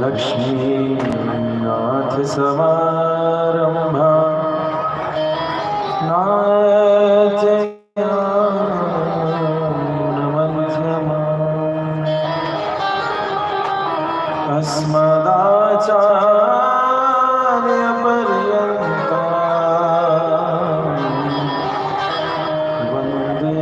लक्ष्मीनाथ समारंभा नाथयामध्यमा अस्मदाचार्यपर्यन्ता वन्दे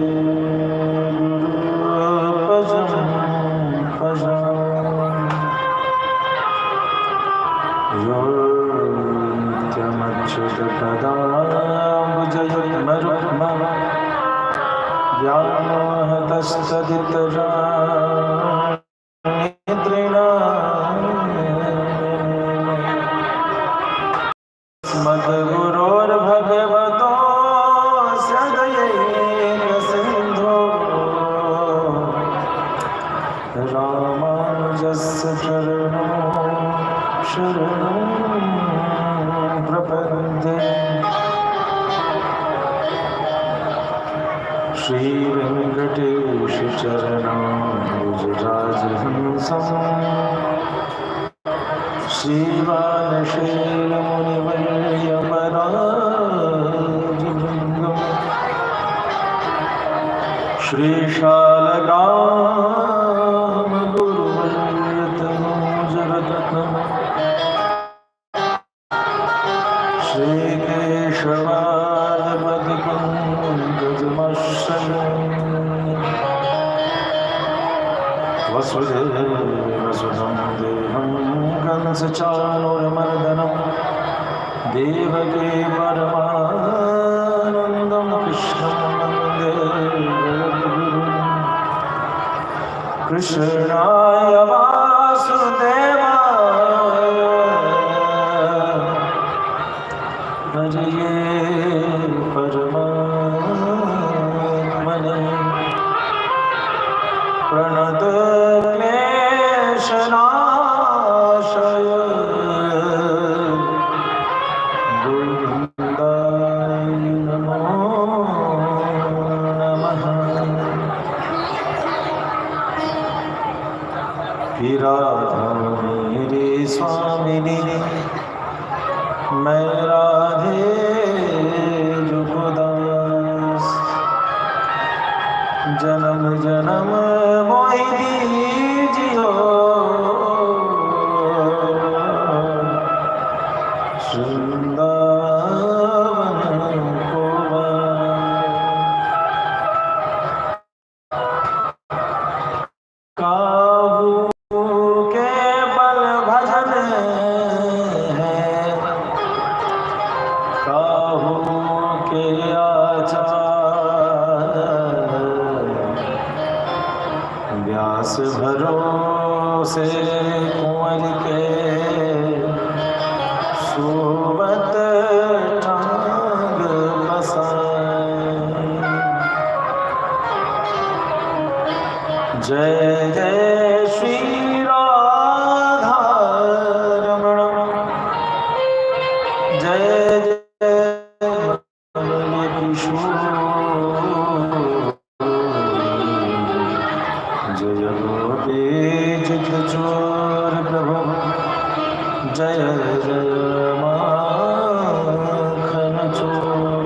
मद्गुरोर्भगवतोऽस्य दयैकसिन्धो रामानुजस्य शरणं प्रपद्ये। श्रीवेङ्कटेश चरणाम्बुजराजहंसं श्रीवानशैलमुनिवर्यपदाब्जभृङ्गं श्रीशालग्रामगुरुवर्यतनूजरत्नम् वसुदेवसुतं देवं कंसचाणूरमर्दनं देवकी परमानन्दं कृष्णं वन्दे जगद्गुरुं। कृष्णाय वासुदेवाय हरये परमात्मने प्रणतक्लेशनाशय गोविन्दाय नमो नमः। हे राधा मेरे स्वामिनी मैं राधे जुगदास जन्म जन्म मोहि दीजियो वृंदावन को काबू के बल भजन है काहू के आचार व्यास भरोसे कुंवर के सोवत टांग बसाए। जय जय श्री राधा रमण जय जय किशोर जय गोपीचित चोर प्रभु जय जय माखन चोर।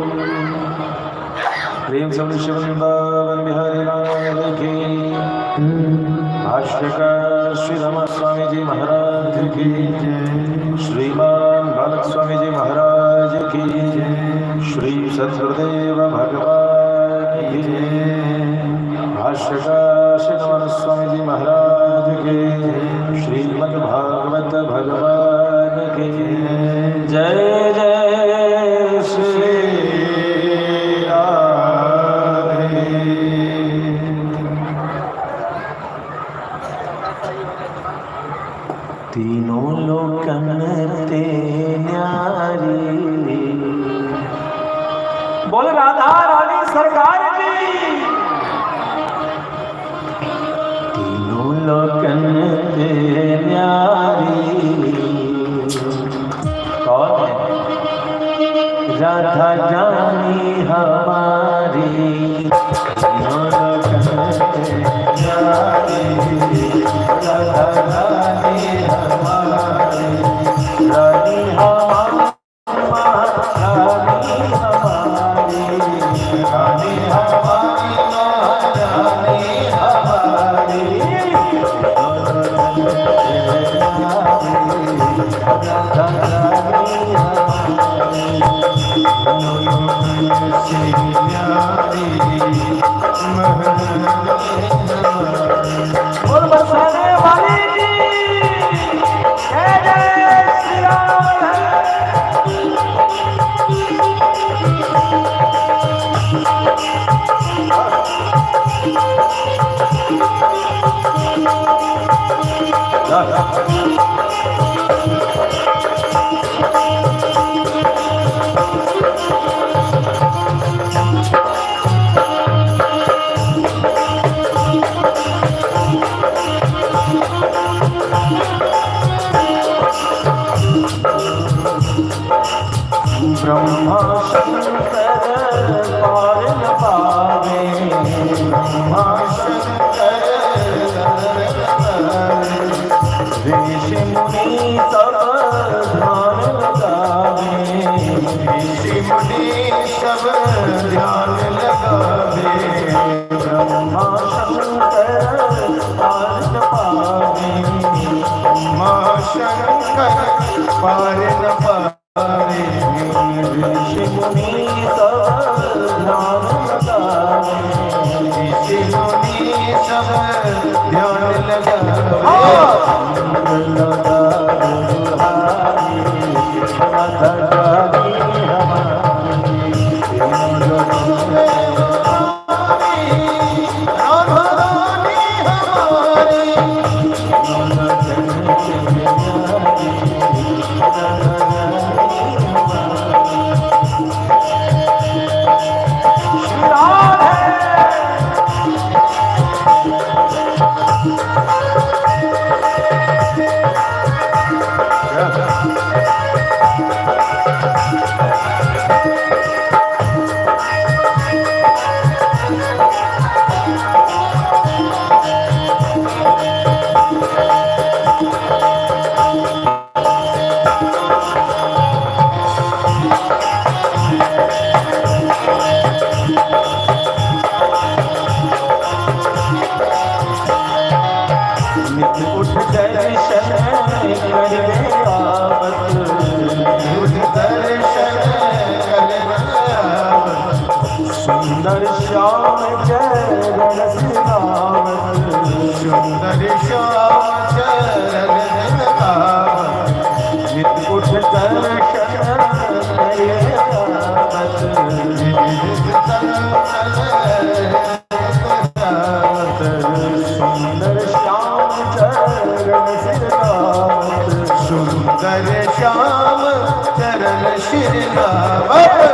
प्रेम से वृंदावन बिहारी लाल की। भाष्यकार श्री रमण स्वामी जी महाराज की जय। श्रीमान बालक स्वामी जी महाराज की जय। श्री सद्गुरुदेव भगवान की जय। भाष्यकार श्री रमण स्वामी जी महाराज के। श्रीमद् भागवत भगवान की जय जय श्री राधे। तीनों लोकन ते न्यारी बोल राधा रानी सरकार की। तीनों लोकन ते न्यारी कौन है? राधा जानी हमारी। तीनों लोकन ते न्यारी राधा जानी हमारी। ब्रह्मा शंकर पार न पावे, ब्रह्मा शंकर ऋषि मुनि सब ध्यान लगावे, ऋषि मुनि सब ध्यान लगावे। ब्रह्मा शंकर पार न पावे, ब्रह्मा शंकर पार न पावे। ऋषि मुनि सब ध्यान लगावे, ऋषि मुनि सब ध्यान सुंदर श्याम चरण सिरावत, सुंदर श्याम चरण सिरावत, नित उठ दर्शन करे आवत, सुंदर श्याम चरण सिरावत, सुंदर श्याम चरण सिरावत।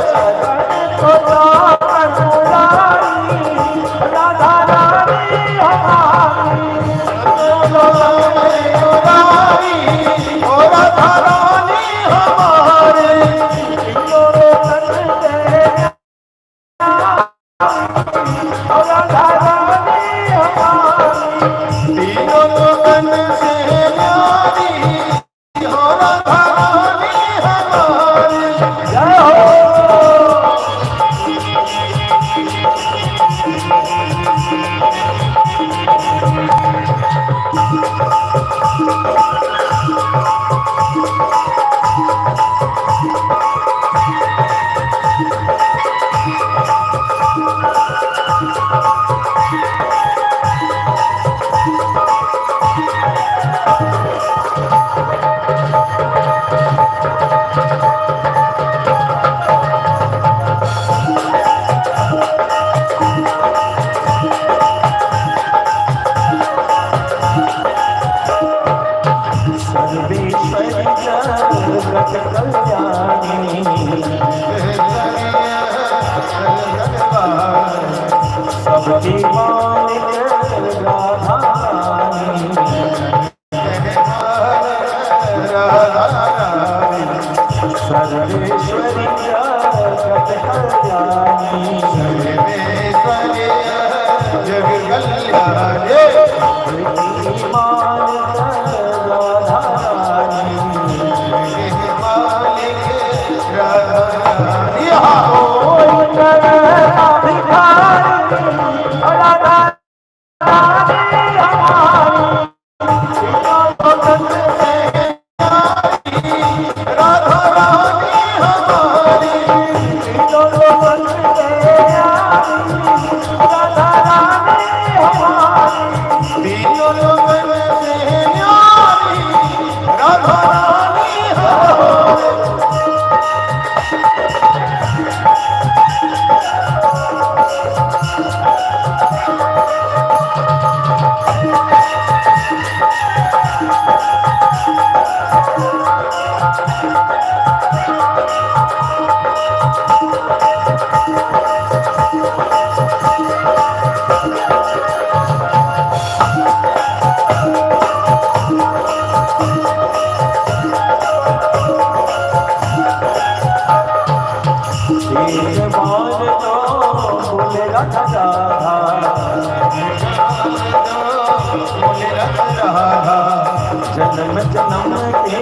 जन्म की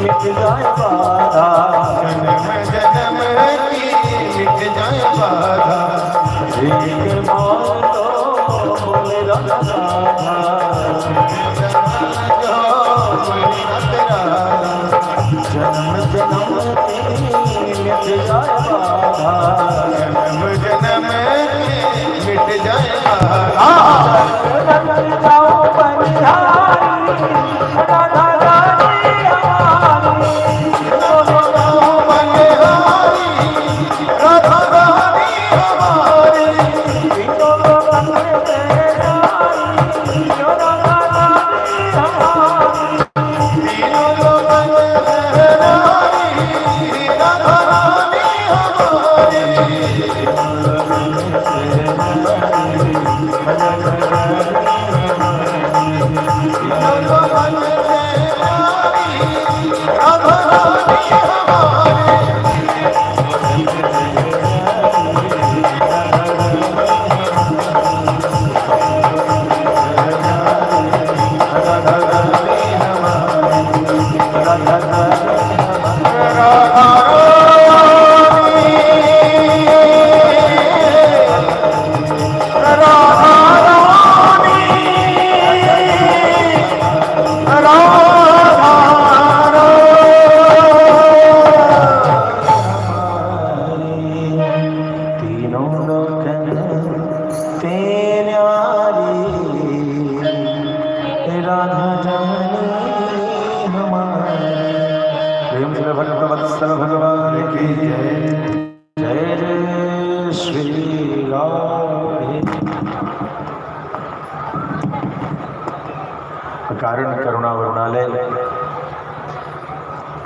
मिट जाए बाधा, जन्म की मिट जाए बाधा, एक बोलो बोले राधा राधा, जन्म जन्म की मिट जाए बाधा, जन्म जन्म की मिट जाए बाधा। जाओ बनिहारी राधा रानी हमारी, राधा रानी हमारी, तीनों लोकन में तेरी राधा रानी हमारी, तीनों लोगों में रानी, राधा रानी हमारी, तीनों लोगों में रानी, राधा रानी हमारी। तीनों लोकन तेरी राधा रानी हमारी। प्रेम से भक्त वत्सल भगवान की जय। जय जय श्री राधे। कारण करुणा वरुणालय,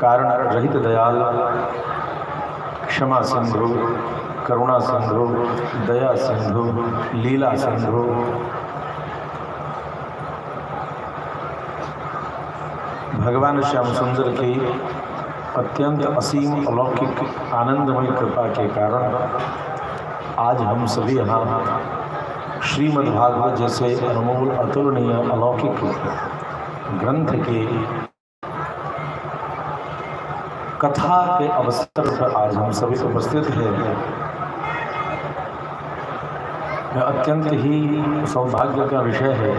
कारण रहित दयाल, क्षमा सिंधु, करुणा सिंधु, दया सिंधु, लीला सिंधु, भगवान श्याम सुंदर की अत्यंत असीम अलौकिक आनंदमय कृपा के कारण आज हम सभी यहाँ श्रीमद्भागवत जैसे अनमोल अतुलनीय अलौकिक ग्रंथ के कथा के अवसर पर आज हम सभी उपस्थित हैं। यह अत्यंत ही सौभाग्य का विषय है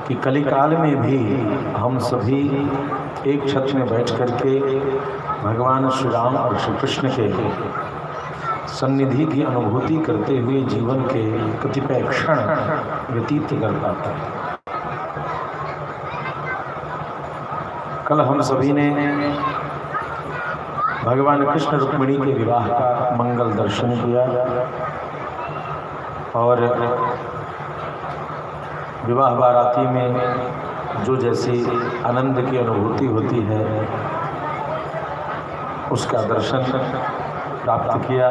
कि कलिकाल में भी हम सभी एक छत में बैठ करके भगवान श्री राम और श्री कृष्ण के सन्निधि की अनुभूति करते हुए जीवन के कतिपय क्षण व्यतीत कर पाते हैं। कल हम सभी ने भगवान कृष्ण रुक्मिणी के विवाह का मंगल दर्शन किया और विवाह बाराती में जो जैसी आनंद की अनुभूति होती है उसका दर्शन प्राप्त किया।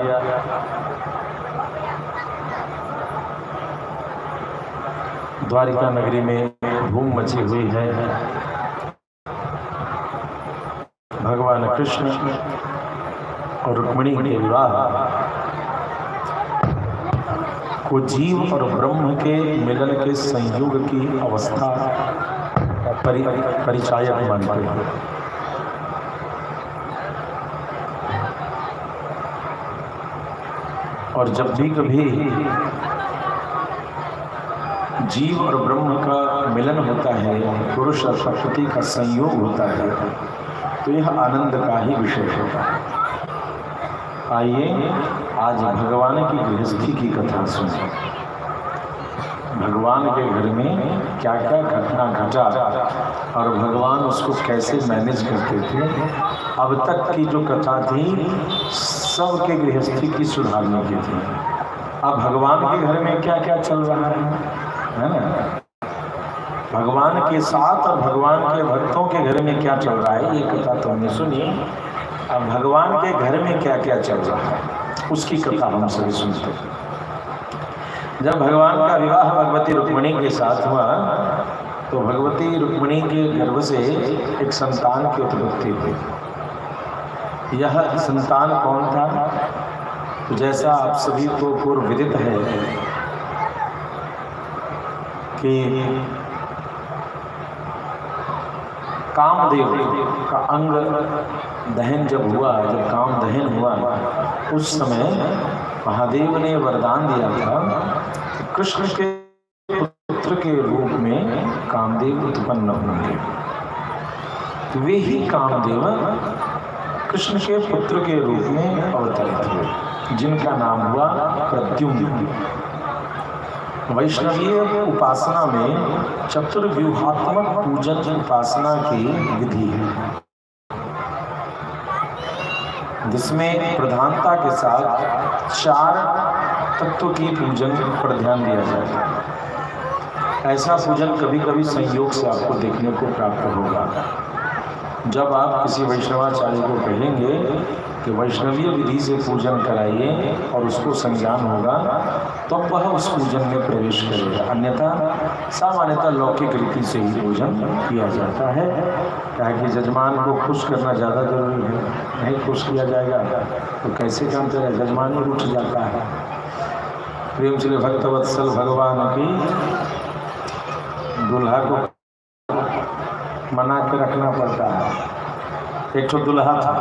द्वारिका नगरी में धूम मची हुई है। भगवान कृष्ण और रुक्मिणी के विवाह को जीव और ब्रह्म के मिलन के संयोग की अवस्था परिचायक मानते हैं। और जब भी कभी जीव और ब्रह्म का मिलन होता है, पुरुष और प्रकृति का संयोग होता है, तो यह आनंद का ही विषय होता है। आइए आज भगवान की गृहस्थी की कथा सुनिए। भगवान के घर में क्या क्या घटना घटा और भगवान उसको कैसे मैनेज करते थे। अब तक की जो कथा थी सबके गृहस्थी की सुधारने की थी। अब भगवान के घर में क्या क्या चल रहा है ना। भगवान के साथ और भगवान के भक्तों के घर में क्या चल रहा है ये कथा तो हमने सुनी। अब भगवान के घर में क्या क्या चल रहा है उसकी कथा हम सभी सुनते हैं। जब भगवान का विवाह भगवती रुक्मिणी के साथ हुआ तो भगवती रुक्मिणी के गर्भ से एक संतान की उत्पत्ति हुई। यह संतान कौन था? तो जैसा आप सभी को पूर्व विदित है कि कामदेव का अंग दहन जब हुआ, जब काम दहन हुआ, उस समय महादेव ने वरदान दिया था कि कृष्ण के पुत्र के रूप में कामदेव उत्पन्न होंगे। तो वे ही कामदेव कृष्ण के पुत्र के रूप में अवतरित हुए, जिनका नाम हुआ प्रद्युम्न। वैष्णवीय उपासना में चतुर्व्यूहात्मक पूजन उपासना की विधि है, जिसमें प्रधानता के साथ 4 तत्व की पूजन पर ध्यान दिया जाता है। ऐसा पूजन कभी कभी संयोग से आपको देखने को प्राप्त होगा। जब आप किसी वैष्णवाचार्य को कहेंगे कि वैष्णवीय विधि से पूजन कराइए और उसको संज्ञान होगा, तो वह उस पूजन में प्रवेश करेगा। अन्यथा सामान्यतः लौकिक रीति से ही पूजन किया जाता है, ताकि जजमान को खुश करना ज़्यादा जरूरी है। नहीं खुश किया जाएगा तो कैसे काम चलेगा, जजमान ही उठ जाता है। प्रेम से भक्तवत्सल भगवान की दूल्हा को मना के रखना पड़ता है। एक तो दूल्हा था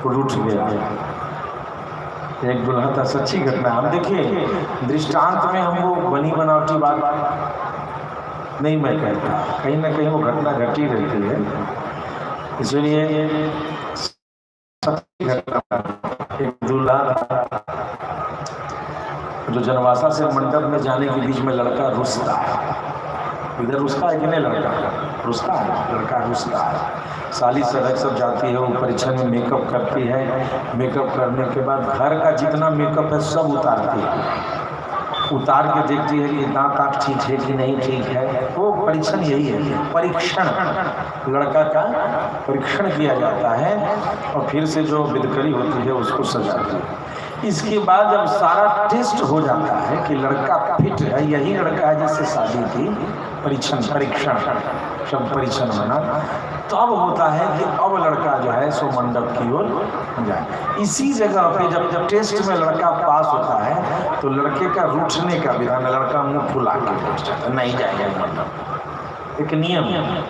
वो रूठ गया, एक दूल्हा था, सच्ची घटना। हम देखिए दृष्टांत में हम वो बनी बनावटी बात नहीं मैं कहता, कहीं ना कहीं वो घटना घटी रहती है, इसलिए सच्ची घटना। एक दूल्हा जो जनवासा से मंडप में जाने के बीच में लड़का रुसता है, इधर रुसता है कि नहीं, लड़का रुसता है, लड़का रुसता है। साली सड़क सब जाती है, वो परीक्षा में मेकअप करती है, मेकअप करने के बाद घर का जितना मेकअप है सब उतारती है, उतार के देखती है कि दांत आँख ठीक है कि नहीं ठीक है। वो परीक्षण यही है, परीक्षण, लड़का का परीक्षण किया जाता है और फिर से जो बिदकरी होती है उसको सजाती है। इसके बाद जब सारा टेस्ट हो जाता है कि लड़का फिट है, यही लड़का है जिससे शादी की, परीक्षण शब्द परीक्षण बना, तब होता है कि अब लड़का जो है सो मंडप की ओर जाए। इसी जगह पे जब टेस्ट में लड़का पास होता है तो लड़के का रूठने का विधान, लड़का मुंह फुला के बैठ जाता है, नहीं जाएगा मंडप। एक नियम है,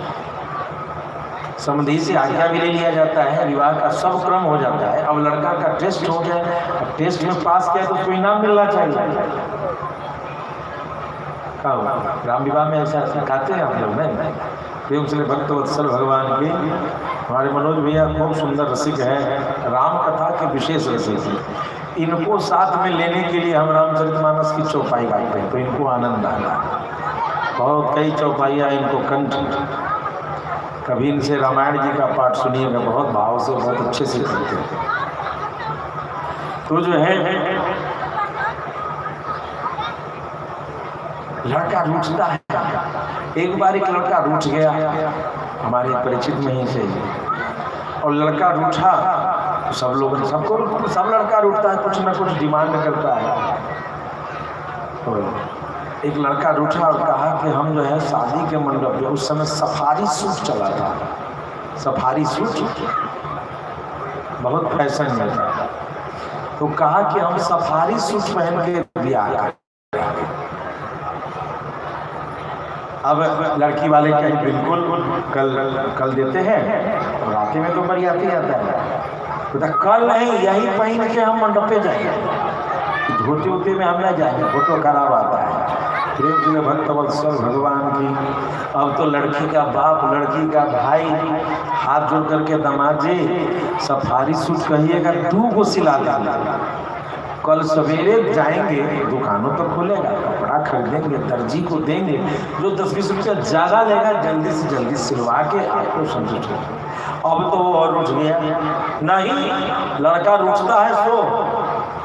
समधी से आज्ञा भी ले लिया जाता है, विवाह का सब क्रम हो जाता है। अब लड़का का टेस्ट हो गया, अब टेस्ट में पास किया तो उसको इनाम मिलना चाहिए। राम विवाह में ऐसा सिखाते हैं हम लोग, नहीं? प्रेम से भक्तवत्सल भगवान की, हमारे मनोज भैया खूब सुंदर रसिक है, राम कथा के विशेष रसिक हैं। इनको साथ में लेने के लिए हम रामचरितमानस की चौपाई गाते हैं तो इनको आनंद आता है। बहुत कई चौपाइयाँ इनको कंठ, कभी इनसे रामायण जी का पाठ सुनिएगा, बहुत भाव से बहुत अच्छे से करते हैं। तो जो है लड़का रूठता है। एक बार एक लड़का रूठ गया हमारे परिचित में ही से, और लड़का रूठा तो सब लोग, सब लड़का रूठता है, कुछ ना कुछ डिमांड करता है। तो एक लड़का रूठा और कहा कि हम जो है शादी के मंडप में, उस समय सफारी सूट चला था, सफारी सूट बहुत फैशन में था, तो कहा कि हम सफारी सूट पहन के ब्याह करेंगे। अब लड़की वाले कहीं बिल्कुल कल देते हैं, रात में तो बरियाती आता है, तो कल नहीं, यही पहन के हम मंडप पे जाएंगे, धोती वोती में हम नहीं जाएंगे, फोटो खराब आता है। प्रेम से भक्तवत्सल भगवान की, अब तो लड़की का बाप लड़की का भाई हाथ जोड़ करके, दामाद जी सफारी सूट कहिएगा 2 को सिला देंगे, कल सवेरे जाएंगे दुकानों पर खुलेगा, कपड़ा खरीदेंगे, दर्जी को देंगे, जो 10-20 रुपया ज़्यादा लेगा जल्दी से जल्दी सिलवा के आपको संतुष्ट हो। अब तो वो और रूठ गया, नहीं लड़का रूठता है सो,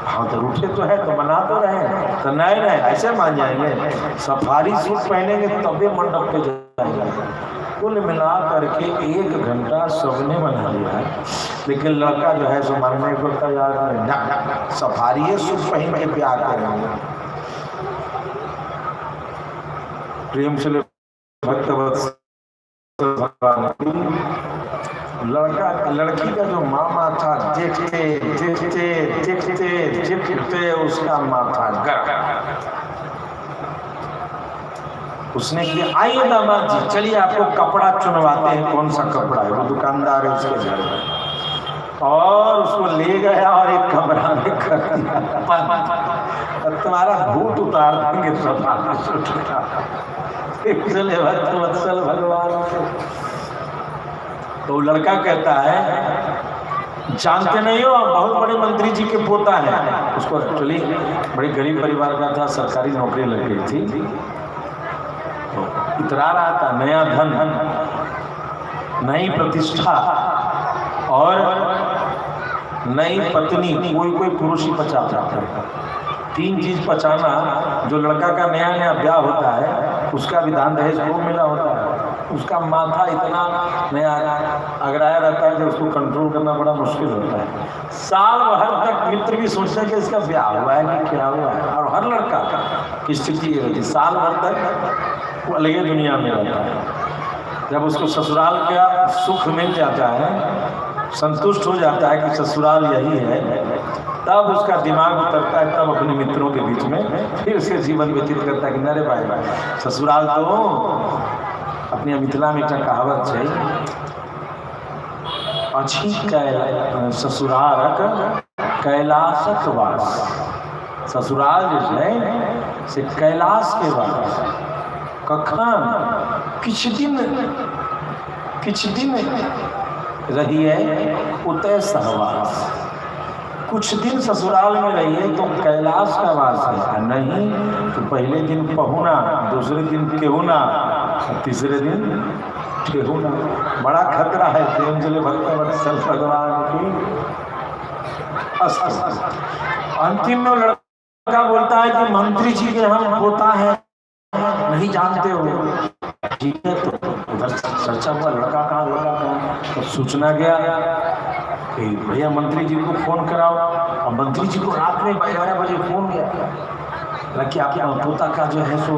हाँ तो रूठे तो है तो मना तो रहे, तो नहीं ऐसे मान जाएंगे, सफारी सूट पहनेंगे तभी मंडप पे जाएंगे। कुल मिला करके 1 घंटा सबने बना लिया है, लेकिन लड़का जो है सो मानने को तैयार नहीं, सफारी सूट पहन के प्यार करेंगे। प्रेम से भक्तवत्सल भगवान, लड़का लड़की का जो मामा था, देखते देखते देखते देखते उसका माथा गरम, उसने किया, आइए दामाद जी चलिए आपको कपड़ा चुनवाते हैं, कौन सा कपड़ा है, वो दुकानदार है उसके घर में, और उसको ले गया और एक कमरा में कर दिया, और तुम्हारा भूत उतार देंगे चले भक्त वत्सल भगवान। तो लड़का कहता है जानते नहीं हो बहुत बड़े मंत्री जी के पोता है, उसको एक्चुअली बड़े गरीब परिवार का था, सरकारी नौकरी लग गई थी, तो इतरा रहा था, नया धन, नई प्रतिष्ठा और नई पत्नी, कोई पुरुष ही पचाता था, 3 चीज पचाना, जो लड़का का नया नया ब्याह होता है उसका विधान दहेज खूब मिला होता है, उसका माथा इतना नया अगराया रहता है कि उसको कंट्रोल करना बड़ा मुश्किल होता है, साल भर तक मित्र भी सोचते हैं कि इसका ब्याह हुआ है कि क्या हुआ है, और हर लड़का की स्थिति ये रहती है, साल भर तक वो अलग दुनिया में रहता है, जब उसको ससुराल का सुख मिल जाता है, संतुष्ट हो जाता है कि ससुराल यही है, तब उसका दिमाग उतरता है, तब अपने मित्रों के बीच में फिर उसके जीवन व्यतीत करता है कि अरे भाई ससुराल तो अपनी मिथिला में एक कहावत है, अच्छी ससुरालक कैलाशक वास, ससुराल जो है से कैलाश के वास, कखन किछ दिन रही है उतय सहवास, कुछ दिन ससुराल में रहिए तो कैलाश का वास है, नहीं तो पहले दिन पहुना, दूसरे दिन केहुना, तीसरे दिन ठेहुना, बड़ा खतरा है। प्रेम चले भक्त वत्सल भगवान की। अंतिम में लड़का बोलता है कि मंत्री जी के हम पोता है, नहीं जानते हो, ठीक है, तो उधर चर्चा हुआ, लड़का कहाँ, तो सूचना गया कि भैया मंत्री जी को फोन कराओ, और मंत्री जी को रात में 12 बजे फोन गया कि आपका पोता का जो है सो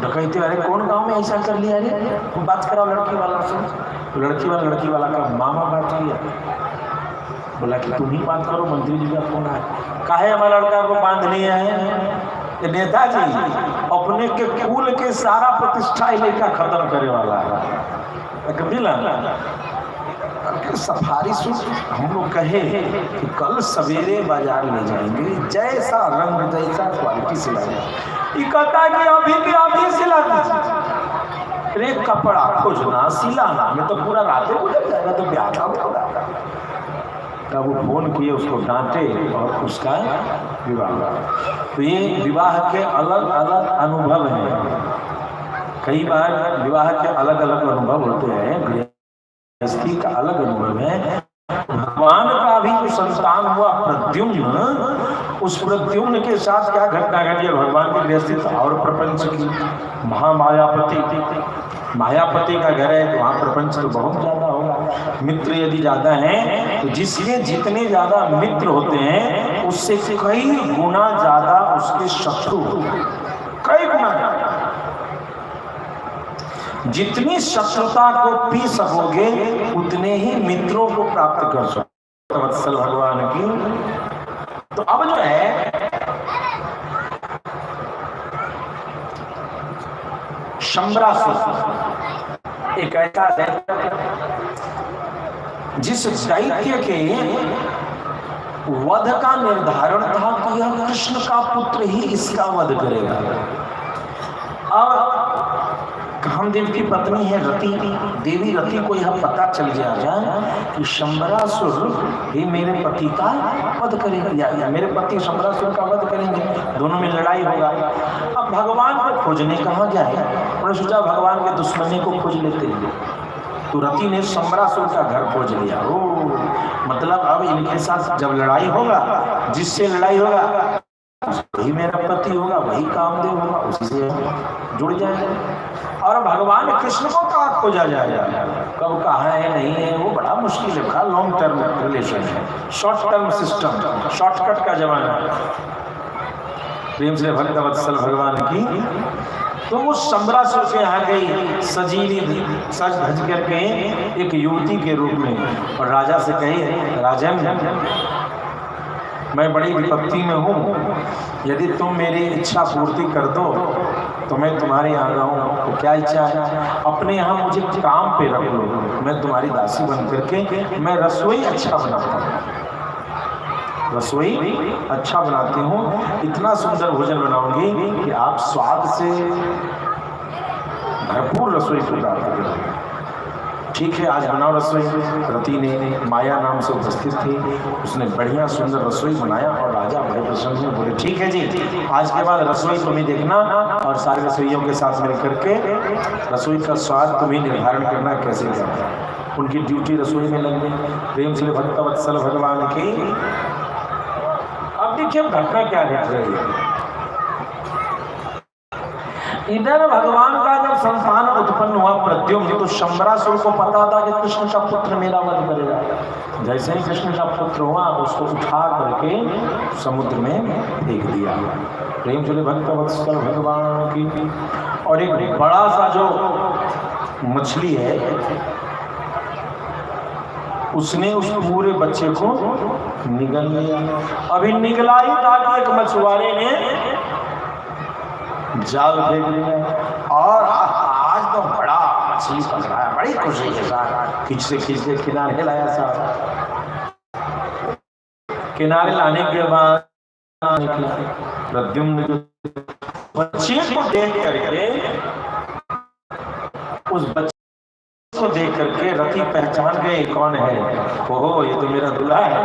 डकैती, अरे कौन गांव में ऐसा कर लिया, अरे तुम बात कराओ लड़की वाला से, तो लड़की वाला का मामा बात किया, बोला कि तुम ही बात करो, मंत्री जी का फोन है, काहे हमारा लड़का को बांध लिया है, नेताजी अपने के कुल के सारा प्रतिष्ठा लेकर खत्म करे वाला है, सफारी सूट हम लोग कहे कि कल सवेरे बाजार ले जाएंगे, जैसा रंग जैसा क्वालिटी सिलाएंगे, कहता कि अभी सिला दीजिए, एक कपड़ा खोजना सिलाना में तो पूरा रात गुजर जाएगा, तो ब्याह का होगा। तब वो फोन किए, उसको डांटे और उसका विवाह। तो ये विवाह के अलग अलग अनुभव हैं, कई बार विवाह के अलग अलग अनुभव होते हैं, गृहस्थी का अलग अनुभव है। भगवान का भी जो संतान हुआ प्रद्युम्न, उस प्रद्युम्न के साथ क्या घटना घटी, भगवान की गृहस्थी और प्रपंच की, मायापति का घर है, तो वहाँ प्रपंच तो बहुत ज्यादा होगा, मित्र यदि ज्यादा हैं तो जिसके जितने ज्यादा मित्र होते हैं उससे कई गुना ज्यादा उसके शत्रु होते हैं, कई गुना ज्यादा। जितनी शत्रुता को पी सकोगे उतने ही मित्रों को प्राप्त कर सकोगे, वत्सल भगवान की। तो अब जो है शंबरासुर एक ऐसा दैत्य जिस दैत्य के वध का निर्धारण था कि यह कृष्ण का पुत्र ही इसका वध करेगा। अब कामदेव की पत्नी है रति, देवी रति को यह पता चल जाएगा कि शंबरासुर ही मेरे पति का वध करेंगे, या मेरे पति शंबरासुर का वध करेंगे, दोनों में लड़ाई होगा। अब भगवान को खोजने कहाँ जाए, उन्होंने सोचा भगवान के दुश्मनी को खोज लेते हैं, तो रति ने शंबरासुर का घर खोज लिया। ओ मतलब अब इनके साथ जब लड़ाई होगा, जिससे लड़ाई होगा वही मेरा पति होगा, वही कामदेव होगा, उसी से जुड़ जाएगा। और भगवान कृष्ण को कहाँ खोजा जाएगा, कब कहाँ है नहीं है, वो बड़ा मुश्किल है, लॉन्ग टर्म रिलेशन है, शॉर्ट टर्म सिस्टम, शॉर्टकट का जमाना। प्रेम से भक्त वत्सल भगवान की। तो वो शंबरासुर के यहाँ गई सजीली सज धज करके एक युवती के रूप में, और राजा से कही, राजन मैं बड़ी विपत्ति में हूँ, यदि तुम मेरी इच्छा पूर्ति कर दो तो मैं तुम्हारे यहाँ आऊँ, तो क्या इच्छा है? अपने यहाँ मुझे काम पे रख लो, मैं तुम्हारी दासी बन करके मैं रसोई अच्छा बनाता हूँ, रसोई अच्छा बनाती हूँ, इतना सुंदर भोजन बनाऊंगी कि आप स्वाद से भरपूर रसोई को प्राप्त करोगे। ठीक है, आज बनाओ रसोई। रति ने, माया नाम से उपस्थित थी, उसने बढ़िया सुंदर रसोई बनाया और राजा बड़े प्रसन्न हुए, बोले ठीक है जी, आज के बाद रसोई तुम्हें देखना और सारे रसोइयों के साथ मिल करके रसोई का स्वाद तुम्हें निर्धारण करना कैसे करना है। उनकी ड्यूटी रसोई में लग गई। प्रेम से भक्त वत्सल भगवान की। अब देखिए घटना क्या घट रही है। इधर भगवान का जब संतान उत्पन्न हुआ प्रद्युम्न, तो शंबरासुर को पता था कि कृष्ण का पुत्र मेरा वध करेगा। जैसे ही कृष्ण का पुत्र हुआ, उसको उठा करके समुद्र में फेंक दिया। प्रेम चले भक्त वत्सल भगवान की। और एक बड़ा सा जो मछली है, उसने उस पूरे बच्चे को निगल लिया। अभी निगला ही था कि एक मछुआरे ने जाल फेंक दिया और आज तो बड़ा मछली पकड़ा है, बड़ी खुशी के साथ खींच के किनारे लाया साहब। किनारे लाने के बाद प्रद्युम्न बच्चे को देख करके, उस बच्चे को देख करके रति पहचान गए कौन है। ओहो, ये तो मेरा दूल्हा है।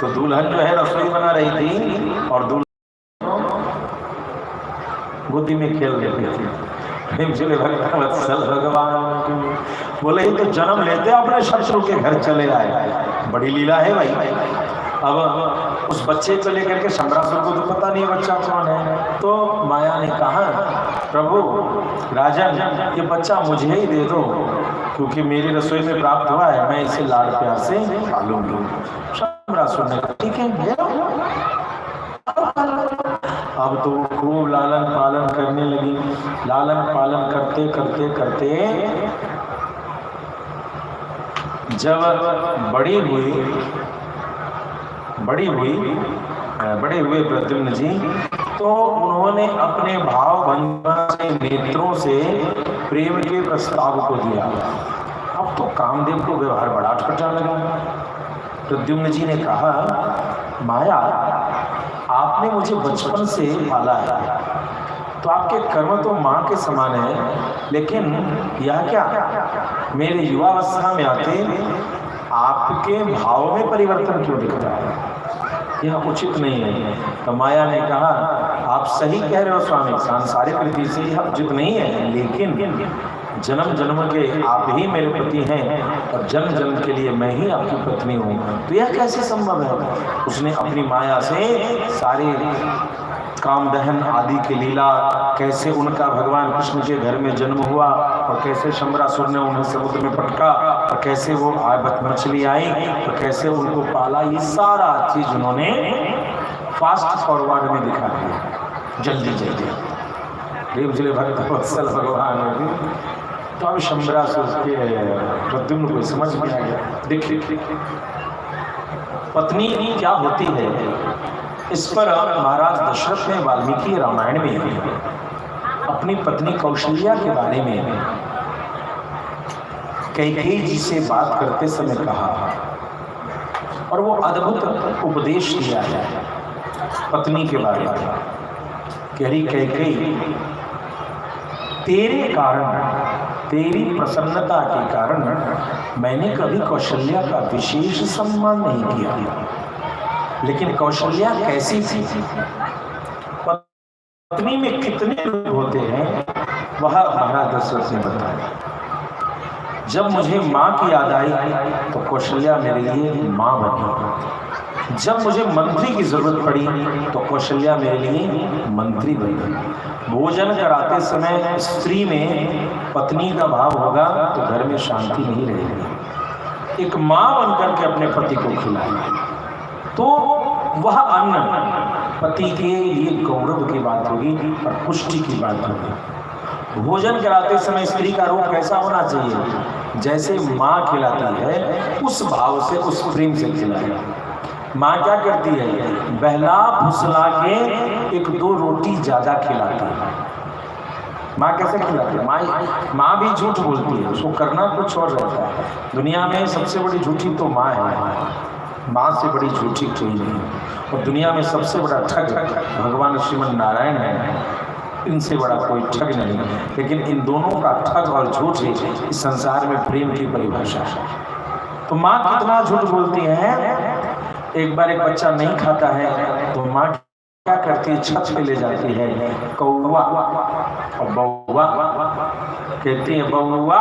तो दुल्हन जो है रसोई बना रही थी और दूल्हा गोदी में खेल लेते थे। प्रेम चले भक्त वत्सल भगवान। बोले ही तो जन्म लेते अपने शत्रु के घर चले आए, बड़ी लीला है भाई। अब उस बच्चे को लेकर के शंबरासुर को तो पता नहीं बच्चा कौन है, तो माया ने कहा प्रभु राजन, ये बच्चा मुझे ही दे दो, क्योंकि मेरी रसोई में प्राप्त हुआ है, मैं इसे लाड़ प्यार से पालूंगी। शंबरासुर ने कहा ठीक है ले लो। अब तो वो खूब लालन पालन करने लगी। लालन पालन करते करते करते जब बड़े हुए प्रद्युम्न जी, तो उन्होंने अपने भाव बंधन से नेत्रों से प्रेम के प्रस्ताव को दिया। अब तो कामदेव को व्यवहार बड़ा अटपटा लगा। प्रद्युम्न जी ने कहा माया, आपने मुझे बचपन से पाला है, तो आपके कर्म तो माँ के समान है, लेकिन यह क्या, मेरे युवावस्था में आते आपके भाव में परिवर्तन क्यों दिख रहा है, यह उचित नहीं है। तो माया ने कहा आप सही कह रहे हो स्वामी, सांसारिक रीति से यह उचित नहीं है, लेकिन जन्म जन्म के आप ही मेरे पति हैं और जन्म जन्म के लिए मैं ही आपकी पत्नी हूँ, तो यह कैसे संभव है। उसने अपनी माया से सारे कामदहन आदि की लीला, कैसे उनका भगवान कृष्ण के घर में जन्म हुआ और कैसे शंबरासुर ने उन्हें समुद्र में पटका और कैसे वो मछली आई और कैसे उनको पाला, ये सारा चीज उन्होंने फास्ट फॉरवर्ड में दिखा दिया, जल्दी जल्दी। देव भक्त वत्सल भगवान। तो अब शंबरासुर के प्रद्युम्न को समझ में आ गया। देखिए पत्नी क्या होती है, इस पर महाराज दशरथ ने वाल्मीकि रामायण में अपनी पत्नी कौशल्या के बारे में कैकेयी जी से बात करते समय कहा और वो अद्भुत उपदेश दिया है पत्नी के बारे में। कह रही कैकेयी, तेरे कारण, तेरी प्रसन्नता के कारण मैंने कभी कौशल्या का विशेष सम्मान नहीं किया, लेकिन कौशल्या कैसी थी, पत्नी में कितने लोग होते हैं, वह महाराज दशरथ ने बताया। जब मुझे माँ की याद आई तो कौशल्या मेरे लिए माँ बनी, जब मुझे मंत्री की जरूरत पड़ी तो कौशल्या मेरे लिए मंत्री बनी। भोजन कराते समय स्त्री में पत्नी का भाव होगा तो घर में शांति नहीं रहेगी। एक माँ बनकर के अपने पति को खिलाए तो वह अन्न पति के लिए गौरव की बात होगी और पुष्टि की बात होगी। भोजन कराते समय स्त्री का रूप कैसा होना चाहिए, जैसे माँ खिलाती है उस भाव से, उस प्रेम से खिलाए। माँ क्या करती है, बहला फुसला के एक दो रोटी ज्यादा खिलाती है, माँ कैसे खिलाती है? माँ भी झूठ बोलती है, उसको करना कुछ और रहता है। दुनिया में सबसे बड़ी झूठी तो माँ है, माँ से बड़ी झूठी कोई नहीं। और दुनिया में सबसे बड़ा ठग भगवान श्रीमन नारायण है, इनसे बड़ा कोई ठग नहीं। लेकिन इन दोनों का ठग और झूठ इस संसार में प्रेम की परिभाषा है। तो माँ कितना झूठ बोलती है। एक बार एक बच्चा नहीं खाता है तो माँ क्या करती है, छत पे ले जाती है कौवा और बउआ, कहती है बउआ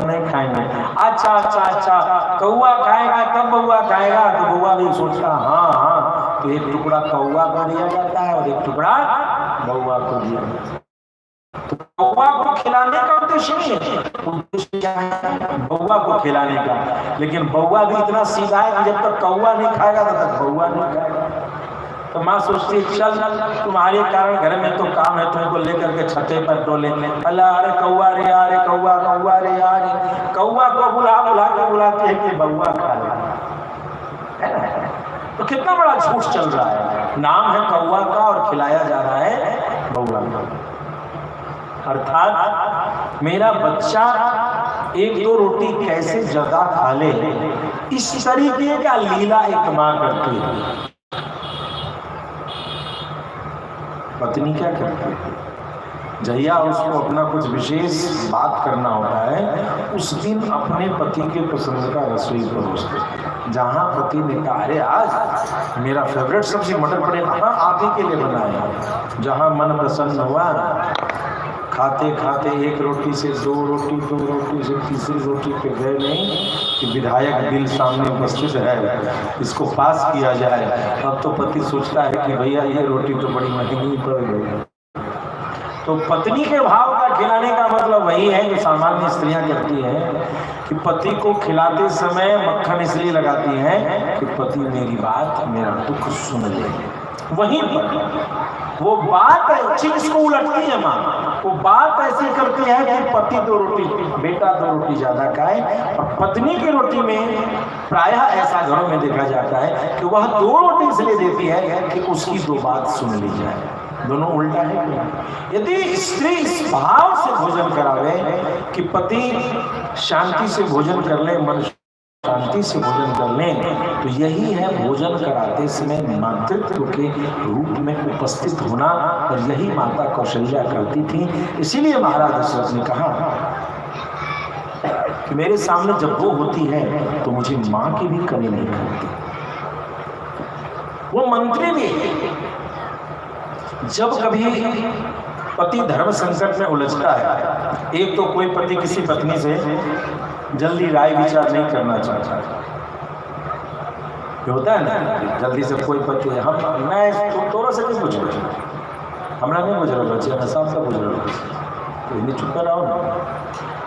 नहीं खाएंगे। अच्छा कौवा खाएगा तब बउआ खाएगा। तो बउआ भी सोचता हाँ, तो एक टुकड़ा कौवा को दिया जाता है और एक टुकड़ा बउआ को दिया जाता है। तो कौवा को खिलाने का उद्देश्य नहीं है, उद्देश्य क्या है? बउआ को खिलाने का। लेकिन बउआ भी इतना सीधा है कि जब तक कौवा नहीं खाएगा तब तक बउआ नहीं खाएगा। तो माँ सोचती है चल तुम्हारे कारण घर में तो काम है, तुमको लेकर के छते पर डोले। अल्लाह अरे कौवा रे यारे कौवा रे यारे, कौवा को बुलाते हैं कि बउआ खा ले। तो कितना बड़ा झूठ चल रहा है। नाम है कौवा का और खिलाया जा रहा है बउआ का। अर्थात मेरा बच्चा एक दो रोटी कैसे ज्यादा खा ले, इस तरीके का लीला एक माँ करती है। पत्नी क्या करती है, जहिया उसको अपना कुछ विशेष बात करना होता है उस दिन अपने पति के पसंद का रसोई परोसते हैं। जहाँ पति ने कहा अरे आज मेरा फेवरेट सब्जी मटर पनीर आप ही के लिए बनाए, जहाँ मन प्रसन्न हुआ खाते खाते एक रोटी से दो रोटी, दो रोटी से तीसरी रोटी पे गए नहीं कि विधायक बिल सामने उपस्थित है, इसको पास किया जाए। अब तो पति सोचता है कि भैया ये रोटी तो बड़ी महंगी पड़ गई। तो पत्नी के भाव का खिलाने का मतलब वही है जो सामान्य स्त्रियां करती हैं कि पति को खिलाते समय मक्खन इसलिए लगाती हैं कि पति मेरी बात मेरा दुख सुन ले। वहीं पर वो बात ठीक इसको उलटती है माँ, वो बात ऐसी करती है कि पति दो रोटी, बेटा दो रोटी ज्यादा खाए। और पत्नी की रोटी में प्रायः ऐसा घरों में देखा जाता है कि वह दो रोटी इसलिए देती है कि उसकी दो बात सुन ली जाए। दोनों उल्टा है। यदि स्त्री इस भाव से भोजन करावे कि पति शांति से भोजन कर ले, मन शांति से भोजन कर लें, तो यही है भोजन कराते समय मातृत्व के रूप में उपस्थित होना। और यही माता कौशल्या करती थी। इसीलिए महाराज दशरथ ने कहा कि मेरे सामने जब वो होती है तो मुझे माँ की भी कमी नहीं करती। वो मंत्री भी जब कभी पति धर्म संकट में उलझता है, एक तो कोई पति किसी पत्नी से जल्दी राय विचार नहीं करना चाहता, होता है ना, जल्दी से कोई पति हम मैं थोड़ा सा नहीं पूछ रहा, हमारा नहीं पूछ रहा बच्चे, मैं साफ पूछ रहा तो इन्हें चुप कर आओ।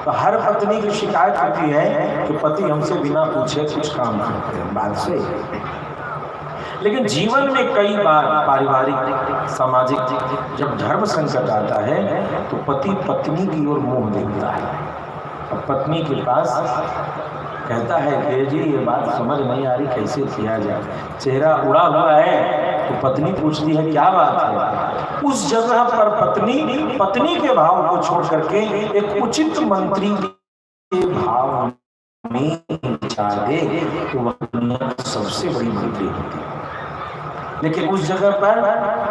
तो हर पत्नी की शिकायत होती है कि पति हमसे बिना पूछे कुछ काम करते हैं, बात से। लेकिन जीवन में कई बार पारिवारिक सामाजिक जब धर्म संकट आता है तो पति पत्नी की ओर मुंह देखता है और पत्नी के पास कहता है कि जी ये बात समझ नहीं आ रही, कैसे किया जाए। चेहरा उड़ा हुआ है तो पत्नी पूछती है क्या बात है। उस जगह पर पत्नी के भाव को छोड़ करके एक उचित मंत्री के भाव में विचार दे तो वह दुनिया की सबसे बड़ी मंत्री होती है। लेकिन उस जगह पर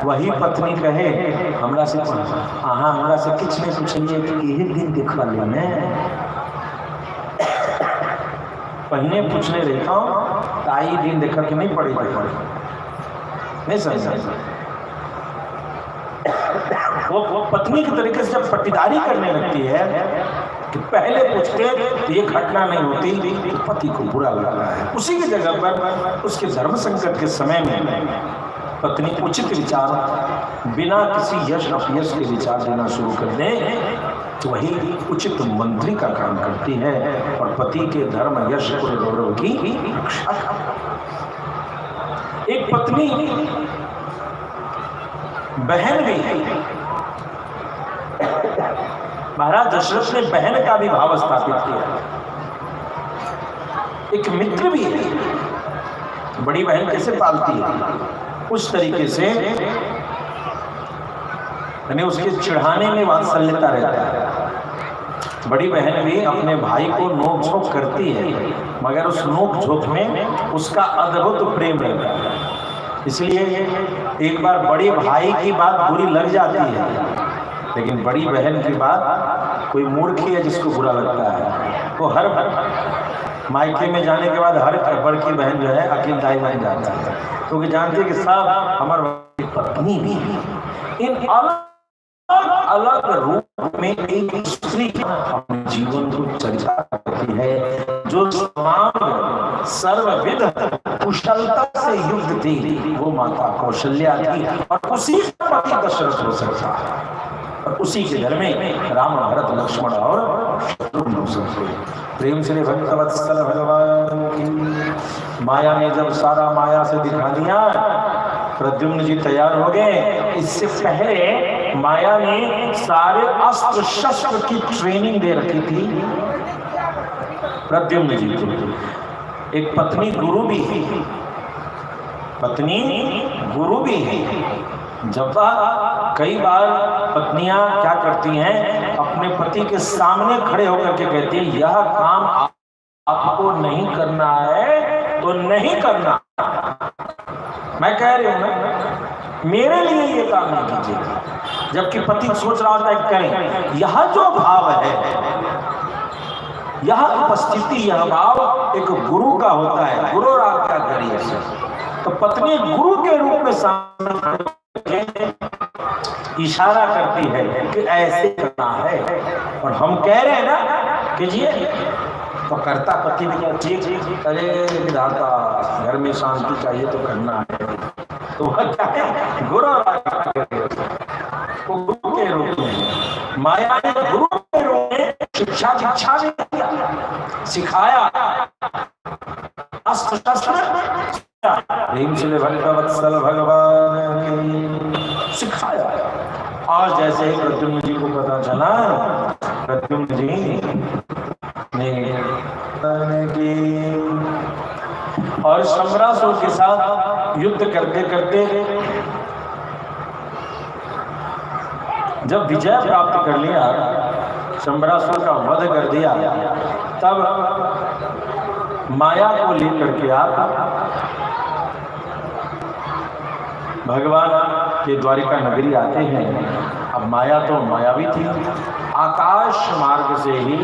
वही पत्नी कहे हमरा से किछ नहीं पूछलिए कि यही दिन देखा ले मैं पहले पूछने रहता हूँ ताई दिन देखा कि नहीं पड़ी नहीं समझा। वो पत्नी के तरीके से जब पट्टीदारी करने लगती है कि पहले पूछते तो ये घटना नहीं होती तो पति को बुरा लग रहा है। उसी की जगह पर उसके धर्म संकट के समय में पत्नी उचित विचार बिना किसी यश अपयश के विचार देना शुरू कर दे तो वही उचित मंत्री का काम करती है और पति के धर्म यश और गौरव की रक्षा। एक पत्नी बहन भी है। महाराज दशरथ ने बहन का भी भाव स्थापित किया। एक मित्र भी है। बड़ी बहन कैसे पालती है उस तरीके से यानी उसके चिढ़ाने में वात्सल्यता रहता है। बड़ी बहन भी अपने भाई को नोक झोंक करती है, मगर उस नोक झोंक में उसका अद्भुत प्रेम रहता है। इसलिए एक बार बड़े भाई की बात बुरी लग जाती है, लेकिन बड़ी बहन की बात, कोई मूर्खी है जिसको बुरा लगता है, वो हर मायके में जाने के बाद हर बड़की बहन जो है अकेली दाई बन जाती है, क्योंकि जानती है कि सब हमारे पत्नी भी इन अलग अलग रूप में एक स्त्री अपने जीवन को चर्चा करती है, जो समान सर्वविध कुशलता से युक्त थी, वो माता कौशल्या थी, और उसी का पति दशरथ हो सकता है, और उसी के घर में राम भरत लक्ष्मण और शत्रुघ्न हो सकते। प्रेम से भक्तवत्सल भगवान की। माया ने जब सारा माया से दिखा दिया, प्रद्युम्न जी तैयार हो गए। इससे पहले माया ने सारे अस्त्र शस्त्र की ट्रेनिंग दे रखी थी प्रद्युम्न जी को। एक पत्नी गुरु भी है, पत्नी गुरु भी है। जब कई बार पत्नियां क्या करती हैं, अपने पति के सामने खड़े होकर के कहती हैं, यह काम आपको नहीं करना है तो नहीं करना। मैं कह रही हूं ना, मेरे लिए ये काम नहीं कीजिए, जबकि पति सोच रहा होता है करें। यह जो भाव है, यह उपस्थिति, यह भाव एक गुरु का होता है। गुरु आज्ञा करिए से, तो पत्नी गुरु के रूप में सामने इशारा करती है कि ऐसे करना है, और हम कह रहे हैं ना कीजिए, तो करता पति भी ठीक, अरे विधाता घर में शांति चाहिए तो करना है, तो वह क्या है, गुरु के रूप में। माया ने गुरु के रूप में शिक्षा भी किया, सिखाया, अस्त्र शस्त्र प्रेम से भक्तवत्सल भगवान की सिखाया। और जैसे ही प्रद्युम्न जी को पता चला, प्रद्युम्न जी ने और शंबरासुर के साथ युद्ध करते करते जब विजय प्राप्त कर लिया, शंबरासुर का वध कर दिया, तब माया को लेकर के आप भगवान के द्वारिका नगरी आते हैं। अब माया तो मायावी थी, आकाश मार्ग से ही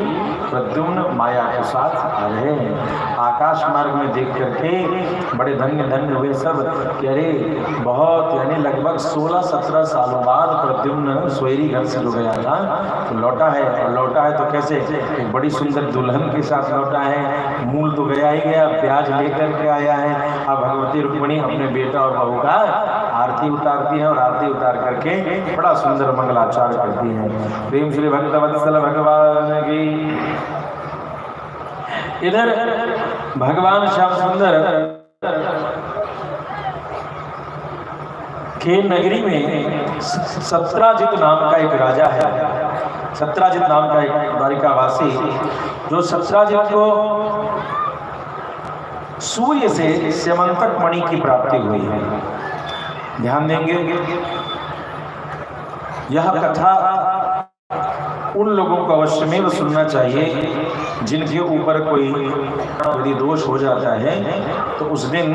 प्रद्युम्न माया के साथ आ रहे हैं। आकाश मार्ग में देख करके बड़े धन्य धन्य हुए सब, कि अरे बहुत, यानी लगभग 16-17 सालों बाद प्रद्युम्न सोयरी घर से जो गया था तो लौटा है, और लौटा है तो कैसे, एक बड़ी सुंदर दुल्हन के साथ लौटा है। मूल तो गया ही गया, प्याज लेकर के आया है। अब भगवती रुक्मिणी अपने बेटा और बहू का आरती उतारती है, और आरती उतार करके बड़ा सुंदर मंगलाचार करती है। प्रेम श्री भक्तवत्सल भगवान की। इधर भगवान श्याम सुंदर के नगरी में सत्राजित नाम का एक राजा है, सत्राजित नाम का एक द्वारिकावासी, जो सत्राजित को सूर्य से स्यमंतक मणि की प्राप्ति हुई है। ध्यान देंगे, यह कथा उन लोगों को अवश्य में सुनना चाहिए जिनके ऊपर कोई यदि दोष हो जाता है, तो उस दिन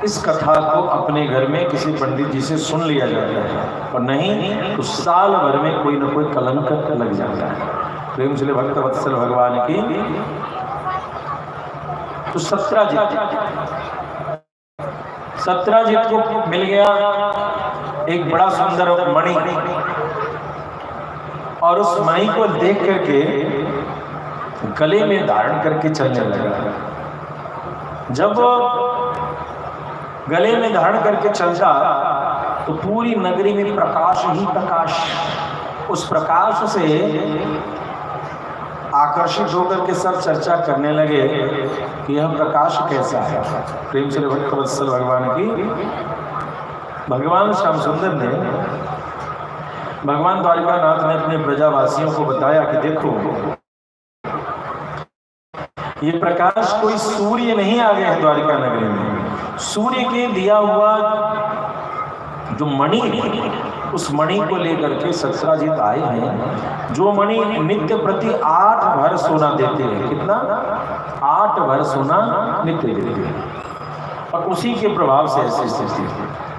इस कथा को अपने घर में किसी पंडित जी से सुन लिया जाता है, और नहीं तो साल भर में कोई न कोई कलंक लग जाता है। प्रेम से भक्तवत्सल भगवान की। तो सत्राजित को मिल गया एक बड़ा सुंदर मणि, और उस मणि को देख करके गले में धारण करके चलने लगा। जब गले में धारण करके चलता तो पूरी नगरी में प्रकाश ही प्रकाश। उस प्रकाश से आकर्षित होकर के सब चर्चा करने लगे कि यह प्रकाश कैसा है। प्रेम से भक्तवत्सल भगवान की। भगवान श्याम सुंदर ने, भगवान द्वारिकानाथ ने अपने प्रजावासियों को बताया कि देखो, ये प्रकाश कोई सूर्य नहीं आ गया है द्वारिका नगरी में। सूर्य के दिया हुआ जो मणि उस मणि को लेकर के सत्राजित आए हैं, जो मणि नित्य प्रति 8 भर सोना देते हैं। कितना? 8 भर सोना नित्य देते हैं। और उसी के प्रभाव से ऐसी स्थिति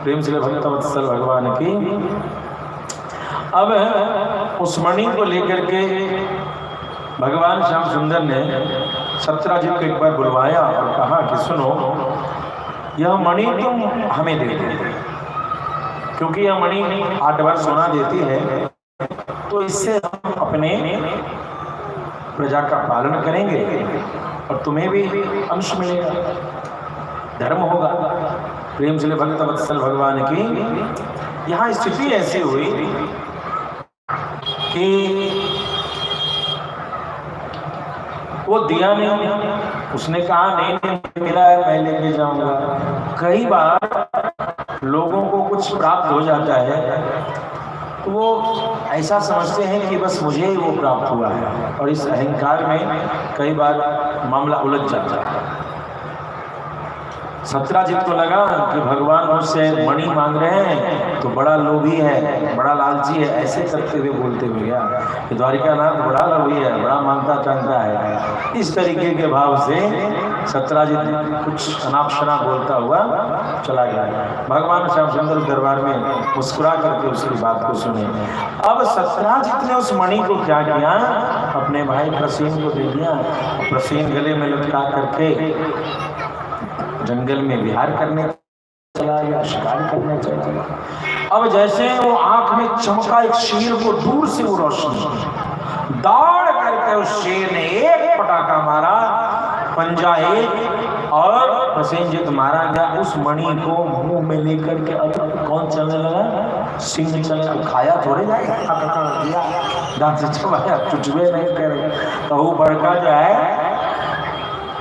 प्रेम से भक्तवत्सल भगवान की। अब उस मणि को लेकर के भगवान श्याम सुंदर ने सत्राजित को एक बार बुलवाया और कहा कि सुनो, यह मणि तुम हमें दे दो, क्योंकि यह मणि 8 भर सोना देती है, तो इससे हम अपने प्रजा का पालन करेंगे और तुम्हें भी अंश मिलेगा, धर्म होगा। प्रेम से भक्तवत्सल भगवान की यहाँ स्थिति ऐसी हुई कि वो दिया नहीं, उसने कहा नहीं मिला है, मैं लेके जाऊंगा। कई बार लोगों को कुछ प्राप्त हो जाता है तो वो ऐसा समझते हैं कि बस मुझे ही वो प्राप्त हुआ है, और इस अहंकार में कई बार मामला उलझ जाता है। सत्राजित को लगा कि भगवान मुझसे मणि मांग रहे हैं तो बड़ा लोभी है, बड़ा लालची है, ऐसे करते हुए बोलते हुए गया कि द्वारिकानाथ बड़ा लोभी है, बड़ा मांगता टांगता है। इस तरीके के भाव से सत्राजित कुछ अनाप शनाप बोलता हुआ चला गया। भगवान श्याम सुंदर दरबार में मुस्कुरा करके उसकी बात को सुने। अब सत्राजित ने उस मणि को क्या किया, अपने भाई प्रसेन को दे दिया। प्रसेन गले में लटका करके जंगल में विहार करने चला या शिकार करने चला। अब जैसे वो आंख में चमका एक शेर को दूर से वो रोशनी, दौड़ करके उस शेर ने एक पटाखा मारा, पंजा एक, और प्रसेनजित मारा गया। उस मणि को मुंह में लेकर के अब कौन चलने लगा, सिंह चलने, खाया थोड़े जाएगा, दांत से चबाया, चुचवे नहीं करे। तो वो बड़का जो है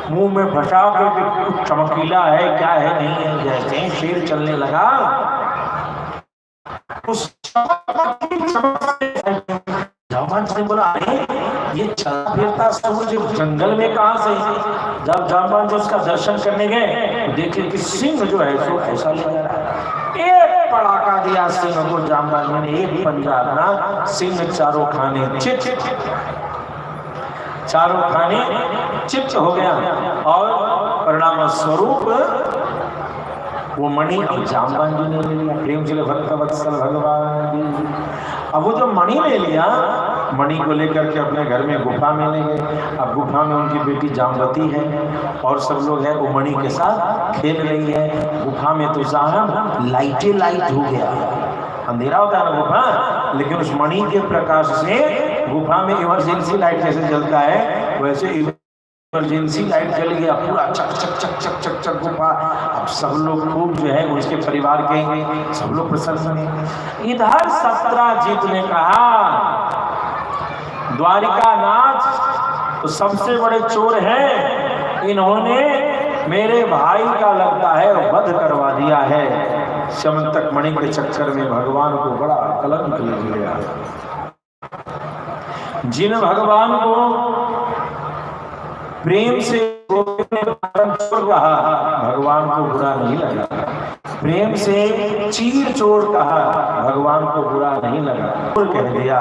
मुंह में फंसा के कुछ चमकीला है क्या है नहीं है, जैसे ही शेर चलने लगा उस जामान से बोला, अरे ये चलता फिरता सूरज जंगल में कहाँ से? जब जामान जो उसका दर्शन करने गए देखे कि सिंह जो है सो ऐसा लग रहा है। एक पड़ाका दिया सिंह को जामान ने, एक पंजा अपना, सिंह चारों खाने चारों खाने चित्त हो गया, और परिणाम स्वरूप वो मणि अब जामवान जी ने ले लिया। प्रेम से भक्तवत्सल भगवान। अब वो जो मणि ले लिया, मणि को लेकर के अपने घर में गुफा में ले गए। अब गुफा में उनकी बेटी जामवती है और सब लोग हैं, वो मणि के साथ खेल रही है। गुफा में तो साहब लाइट हो गया, अंधेरा होता है ना गुफा, लेकिन उस मणि के प्रकाश से गुफा में इमरजेंसी लाइट जैसे जलता है वैसे इमरजेंसी लाइट जल गया, पूरा चक चक चक चक चक चक गुफा। अब सब लोग खूब जो है उसके परिवार के सब लोग प्रसन्न हैं। इधर सत्राजित ने कहा, द्वारिकानाथ तो सबसे बड़े चोर हैं, इन्होंने मेरे भाई का लगता है वध करवा दिया है। समंतक मणि के चक्कर में भगवान को बड़ा कलंक लग गया। जिन भगवान को प्रेम से चोर कहा, भगवान को बुरा नहीं लगा। प्रेम से चीर चोर कहा, भगवान को बुरा नहीं लगा। और कह दिया,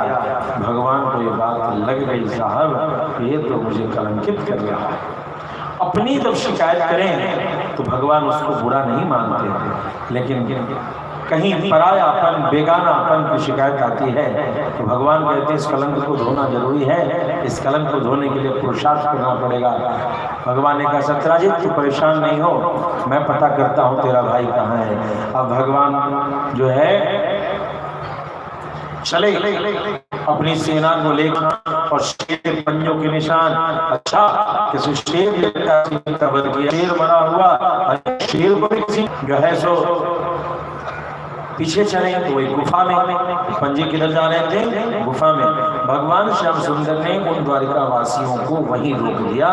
भगवान को ये बात लग गई साहब, ये तो मुझे कलंकित कर रहा है। अपनी जब शिकायत करें तो भगवान उसको बुरा नहीं मानते, लेकिन कहीं परायापन बेगानापन की शिकायत आती है तो भगवान कहते हैं इस कलंक को धोना जरूरी है, इस कलंक को धोने के लिए पुरुषार्थ करना पड़ेगा। भगवान ने कहा, सत्राजित तू परेशान नहीं हो, मैं पता करता हूँ तेरा भाई कहाँ है। अब भगवान जो है चले अपनी सेना को लेकर और शेर के पंजों के निशान, अच्छा किसी शेर का वध किया, शेर मरा हुआ, शेर को भी किसी जो है सो पीछे चले तो वही गुफा में, पंजे किधर जा रहे थे, गुफा में। भगवान श्याम सुंदर ने उन द्वारिका वासियों को वहीं रोक दिया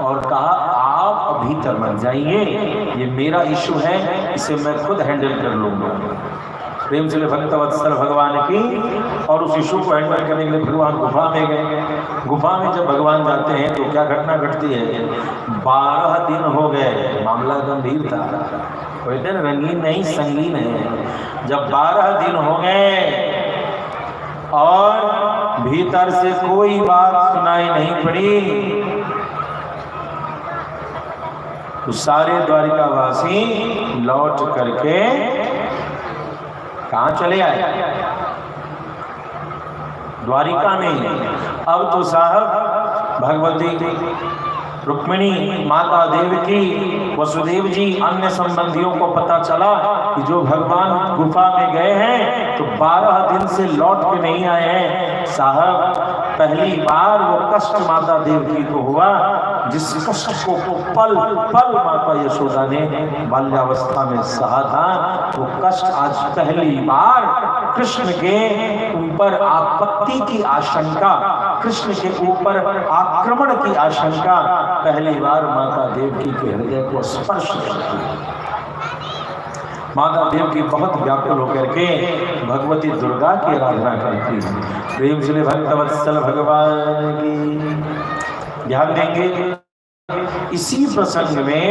और कहा, आप अभी भीतर मत जाइए, ये मेरा इशू है, इसे मैं खुद हैंडल कर लूंगा। प्रेम से भक्तवत्सल भगवान की। और उस इशू को हैंडल करने के लिए भगवान गुफा में गए। गुफा में जब भगवान जाते हैं तो क्या घटना घटती है, 12 दिन हो गए, मामला गंभीर था, कहते हैं रंगीन नहीं संगीन है। जब 12 दिन हो गए और भीतर से कोई बात सुनाई नहीं पड़ी, तो सारे द्वारिकावासी लौट करके कहाँ चले आए, द्वारिका में। अब तो साहब भगवती रुक्मिणी माता देवकी वसुदेव जी अन्य संबंधियों को पता चला कि जो भगवान गुफा में गए हैं तो 12 दिन से लौट के नहीं आए हैं। साहब पहली बार वो कष्ट माता देवकी को हुआ, जिस कष्ट को पल पल माता यशोदा ने बाल्यावस्था में सहा था, वो कष्ट आज पहली बार कृष्ण के ऊपर आपत्ति की आशंका, कृष्ण के ऊपर आक्रमण की आशंका पहली बार माता देवकी के हृदय को स्पर्श करती। माता देवकी बहुत व्याकुल होकर के भगवती दुर्गा की आराधना करती है। प्रेम से भक्तवत्सल भगवान की ध्यान देंगे। इसी प्रसंग में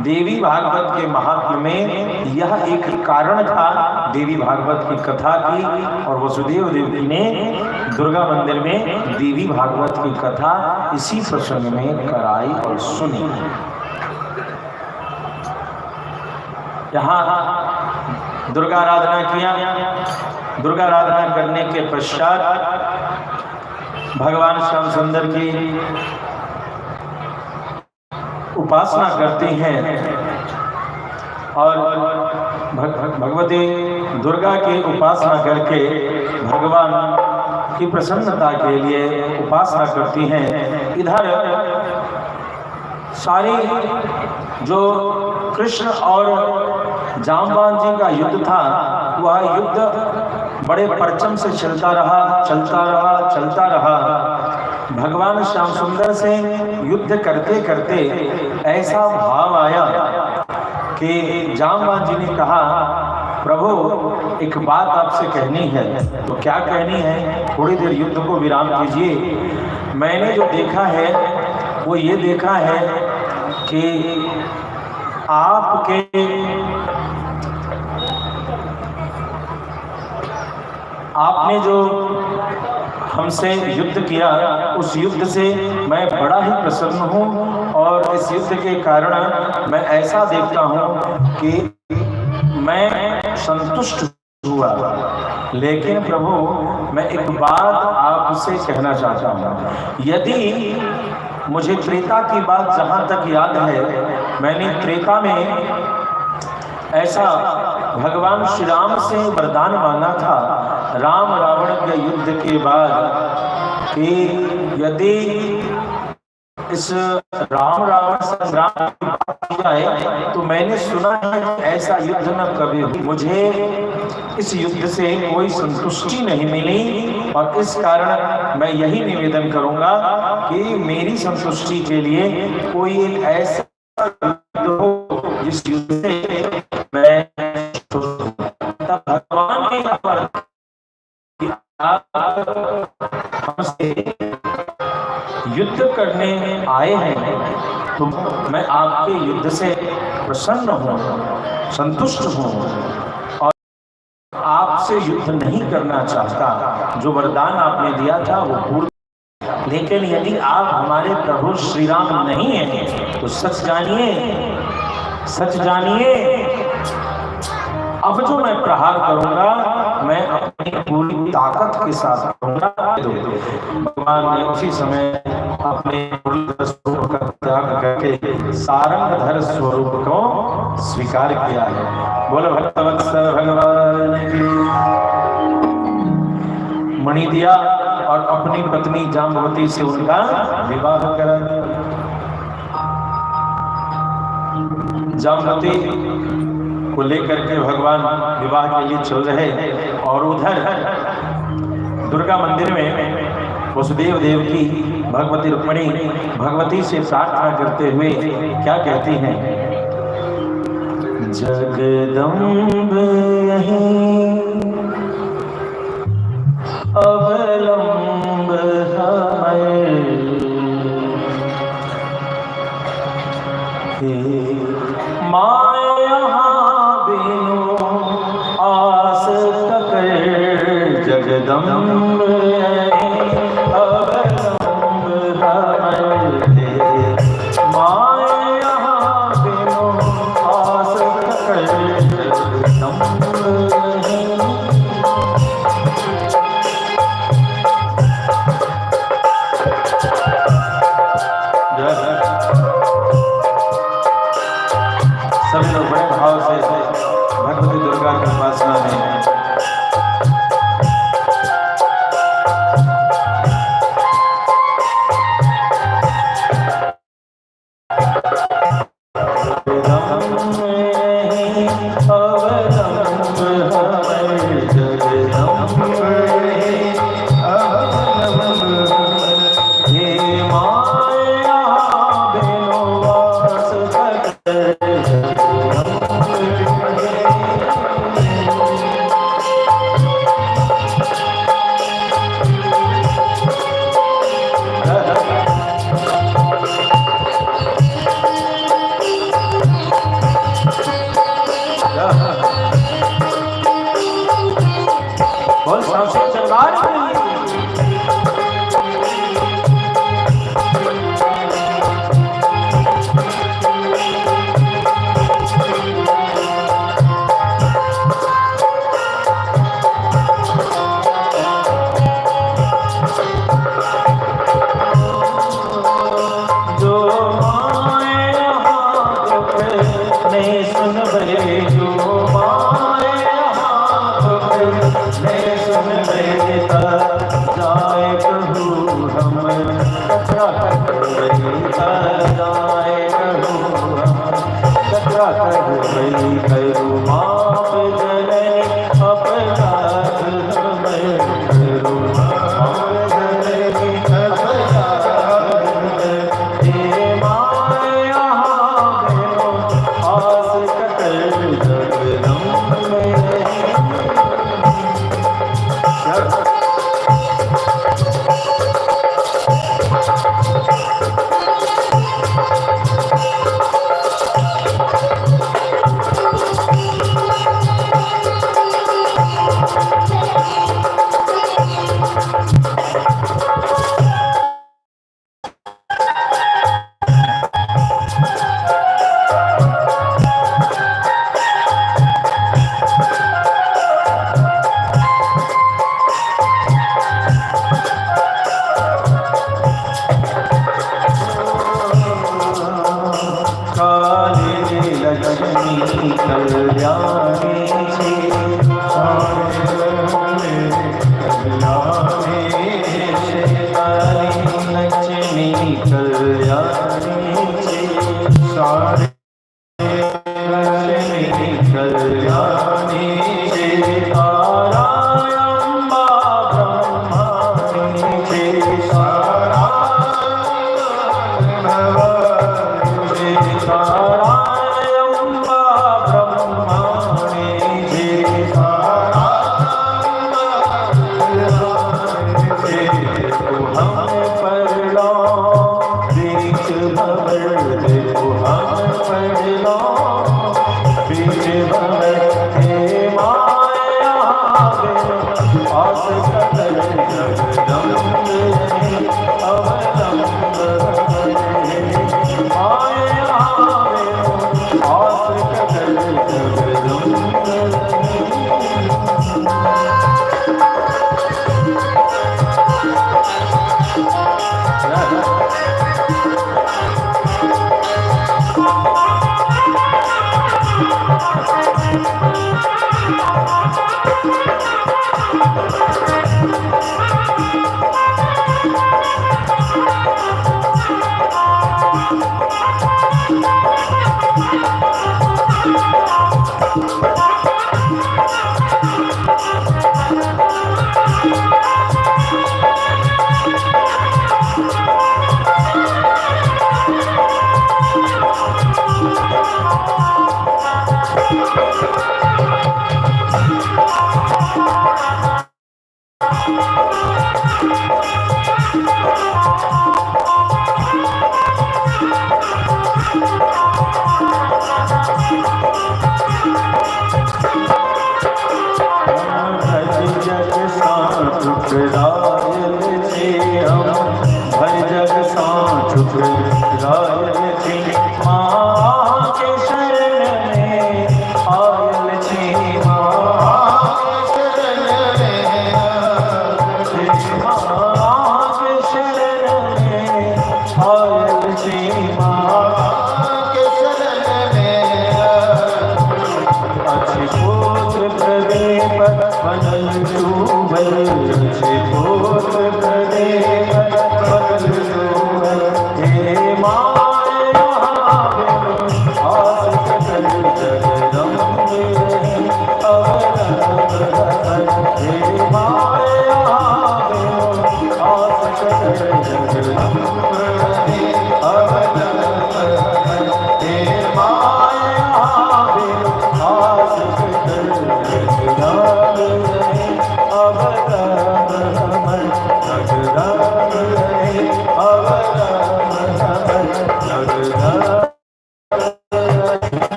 देवी भागवत के महात्म्य में यह एक कारण था देवी भागवत की कथा की, और वसुदेव देवकी ने दुर्गा मंदिर में देवी भागवत की कथा इसी प्रसंग में कराई और सुनी। यहाँ दुर्गा आराधना किया। दुर्गा आराधना करने के पश्चात भगवान श्याम सुंदर की उपासना करते हैं और भगवती दुर्गा की उपासना करके भगवान की प्रसन्नता के लिए उपासना करती हैं। इधर सारी जो कृष्ण और जांबान जी का युद्ध था, वह युद्ध बड़े परचम से चलता रहा। भगवान श्याम सुंदर से युद्ध करते करते ऐसा भाव आया कि जांबान जी ने कहा, प्रभु एक बात आपसे कहनी है। तो क्या कहनी है? थोड़ी देर युद्ध को विराम कीजिए। मैंने जो देखा है वो ये देखा है कि आपने जो हमसे युद्ध किया, उस युद्ध से मैं बड़ा ही प्रसन्न हूँ, और इस युद्ध के कारण मैं ऐसा देखता हूँ कि मैं संतुष्ट हुआ। लेकिन प्रभु मैं एक बात आपसे कहना चाहता हूँ। यदि मुझे त्रेता की बात जहाँ तक याद है, मैंने त्रेता में ऐसा भगवान श्री राम से वरदान मांगा था राम रावण के युद्ध के बाद कि यदि इस राम रावण संग्राम की बात की जाए तो मैंने सुना है ऐसा युद्ध न कभी हुआ। मुझे इस युद्ध से कोई संतुष्टि नहीं मिली, और इस कारण मैं यही निवेदन करूंगा कि मेरी संतुष्टि के लिए कोई एक ऐसा युद्ध हो जिस युद्ध से मैं भगवान के हमसे युद्ध करने आए हैं, तो मैं आपके युद्ध से प्रसन्न हूँ, संतुष्ट हूँ, और आपसे युद्ध नहीं करना चाहता। जो वरदान आपने दिया था वो पूर्ण, लेकिन यदि आप हमारे प्रभु श्री राम नहीं हैं तो सच जानिए अब जो मैं प्रहार करूंगा मैं अपनी पूरी ताकत के साथ करूंगा। भगवान ने उसी समय अपने स्वरूप का त्याग करके सारंगधर स्वरूप को स्वीकार किया है। बोलो भक्तवत्सल भगवान की। मणि दिया और अपनी पत्नी जाम्बवती से उनका विवाह करा। जाम्बवती को लेकर के भगवान विवाह के लिए चल रहे, और उधर दुर्गा मंदिर में वसुदेव देवकी भगवती रुक्मिणी भगवती से प्रार्थना करते हुए क्या कहती हैं? जगदम्ब यहीं अवलंब है माया बिनु आस तक जगदम्ब यहीं अवलंब है माया बिनु आस तक जगदम्ब सब लोग बड़े भाव से भगवती दुर्गा की उपासना में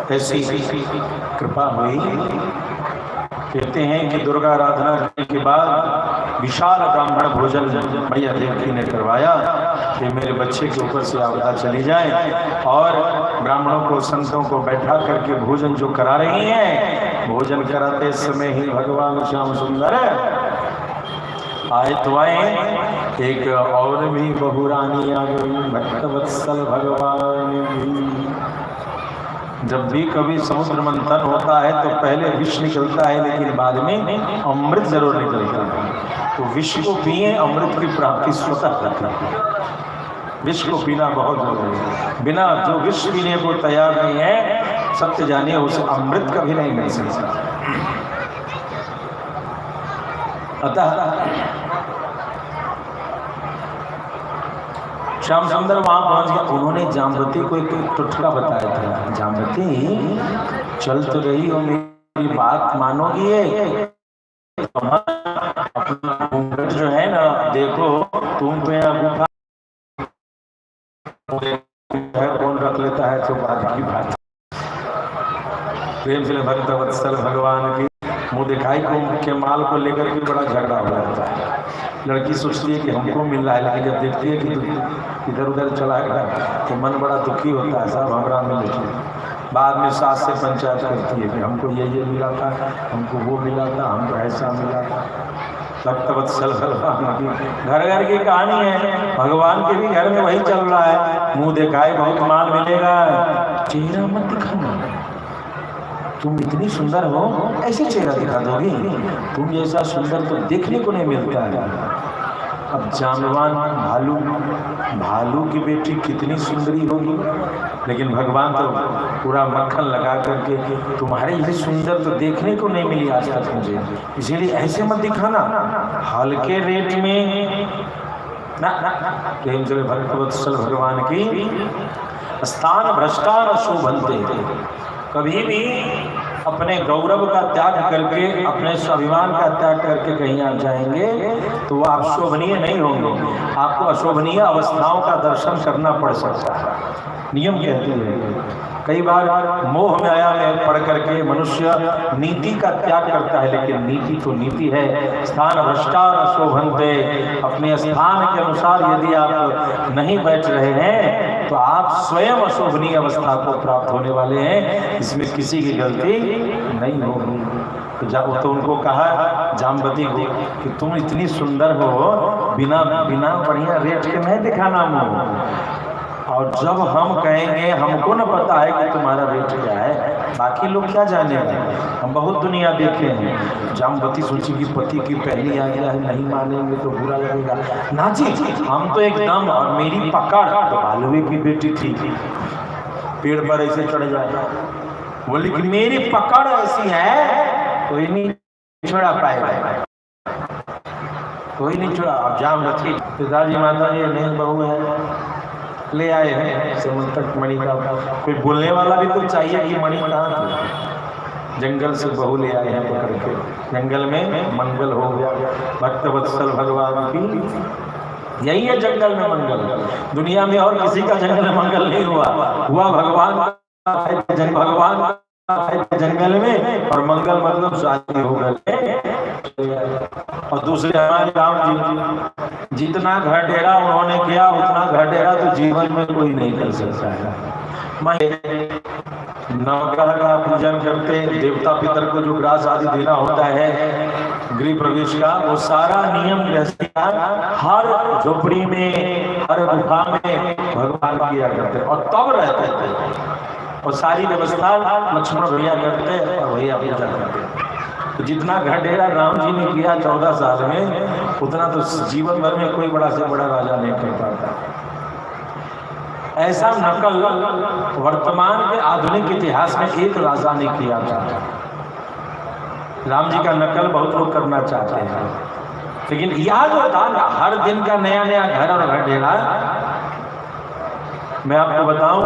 ऐसी कृपा हुई। कहते हैं कि दुर्गा आराधना करने के बाद विशाल ब्राह्मण भोजन मैया देवकी ने करवाया कि मेरे बच्चे के ऊपर से आपदा चली जाए, और ब्राह्मणों को संतों को बैठा करके भोजन जो करा रही हैं, भोजन कराते समय ही भगवान श्याम सुंदर आए तो आए। एक और भी बहुरानी आ गई, भक्तवत्सल भगवान भी। जब भी कभी समुद्र मंथन होता है तो पहले विष निकलता है, लेकिन बाद में अमृत जरूर निकलता है। तो विष को पिए, अमृत की प्राप्ति स्वतः करता है। विष को पीना बहुत जरूरी है। बिना जो विष पीने को तैयार नहीं है, सत्य जानिए उसे अमृत कभी नहीं मिल सकता। अतः श्याम सुंदर वहां पहुंच गया। उन्होंने जाम्बवती को एक टुटका बताया था, जाम्बवती चल तो रही हो, मेरी बात मानोगी? अपना जो है ना, देखो तुम तो यहाँ गुफा कौन रख लेता है तो बात की बात। प्रेम से भक्त वत्सल भगवान की मुँह दिखाई के माल को लेकर के बड़ा झगड़ा हो जाता है। लड़की सोचती है कि हमको मिल रहा है, लेकिन जब देखती है कि इधर उधर चला गया तो मन बड़ा दुखी होता है, साहब हमरा मिल जाए। बाद में सास से पंचायत करती है कि हमको ये मिला था, हमको वो मिला था, हमको ऐसा मिला था। भक्तवत्सल भगवान की घर घर की कहानी है, भगवान के भी घर में वही चल रहा है। मुँह दिखाए बहुत माल मिलेगा, चेहरा मत दिखाना। तुम इतनी सुंदर हो, ऐसे चेहरा दिखा दोगी? तुम जैसा सुंदर तो देखने को नहीं मिलता है। अब जामवान भालू की बेटी कितनी सुंदरी होगी, लेकिन भगवान तो पूरा मक्खन लगा करके तुम्हारे जैसे सुंदर तो देखने को नहीं मिली आज तक मुझे, इसीलिए ऐसे मत दिखाना। हल्के रेट में ना प्रेम से भक्तवत्सल भगवान की स्थान भ्रष्टान शोभन्ते। कभी भी अपने गौरव का त्याग करके, अपने स्वाभिमान का त्याग करके कहीं आप जाएंगे तो वो आप शोभनीय नहीं होंगे, आपको अशोभनीय अवस्थाओं का दर्शन करना पड़ सकता है। नियम कहते हैं कई बार मोह माया में पड़ करके मनुष्य नीति का त्याग करता है, लेकिन नीति तो नीति है। स्थान भ्रष्टान शोभन्ते। अपने स्थान के अनुसार यदि आप नहीं बैठ रहे हैं तो आप स्वयं अशोभनीय अवस्था को प्राप्त होने वाले हैं, इसमें किसी की गलती नहीं होगी। तो उनको कहा जाम्बवती को कि तुम इतनी सुंदर हो, बिना बढ़िया रेट के नहीं दिखाना मुँह, और जब हम कहेंगे हमको न पता है कि तुम्हारा रेट क्या है, बाकी लोग क्या जानेंगे। हम बहुत दुनिया देखे हैं। जाम्बवती सोची कि पति की पहली आज्ञा है, नहीं मानेंगे तो बुरा लगेगा। ना जी, हम तो एकदम, और मेरी पकड़ तो भालुए की बेटी थी, पेड़ पर ऐसे चढ़ जाए, बोली कि मेरी पकड़ ऐसी है, कोई नहीं छोड़ा पाएगा, कोई नहीं छोड़ा। अब जाम रखी पिताजी माता जी अनेक बहू है, ले आए हैं समंतक मणि का। कोई बोलने वाला भी तो चाहिए कि मणि कहाँ थी। जंगल से बहू ले आए हैं पकड़ के, जंगल में मंगल हो गया। भक्त वत्सल भगवान की यही है जंगल में मंगल। दुनिया में और किसी का जंगल में मंगल नहीं हुआ भगवान जंगल में, और मंगल मतलब शादी हो गए। और दूसरे हमारे राम जी, जितना घर डेरा उन्होंने किया उतना घर डेरा तो जीवन में कोई नहीं कर सकता है। नवग्रह का पूजन करते, देवता पितर को जो ग्रास आदि देना होता है गृह प्रवेश का, वो सारा नियम हर झोपड़ी में, हर गुफा में भगवान किया करते और तब रहते थे। और सारी व्यवस्था लक्ष्मण भैया करते और भैया पूजा करते। तो जितना घर डेरा राम जी ने किया 14 साल में, उतना तो जीवन भर में कोई बड़ा से बड़ा राजा नहीं कर पाता। ऐसा नकल वर्तमान के आधुनिक इतिहास में एक राजा ने किया था। राम जी का नकल बहुत लोग करना चाहते हैं, लेकिन यह जो था ना हर दिन का नया नया घर और घर डेरा, मैं आपको बताऊं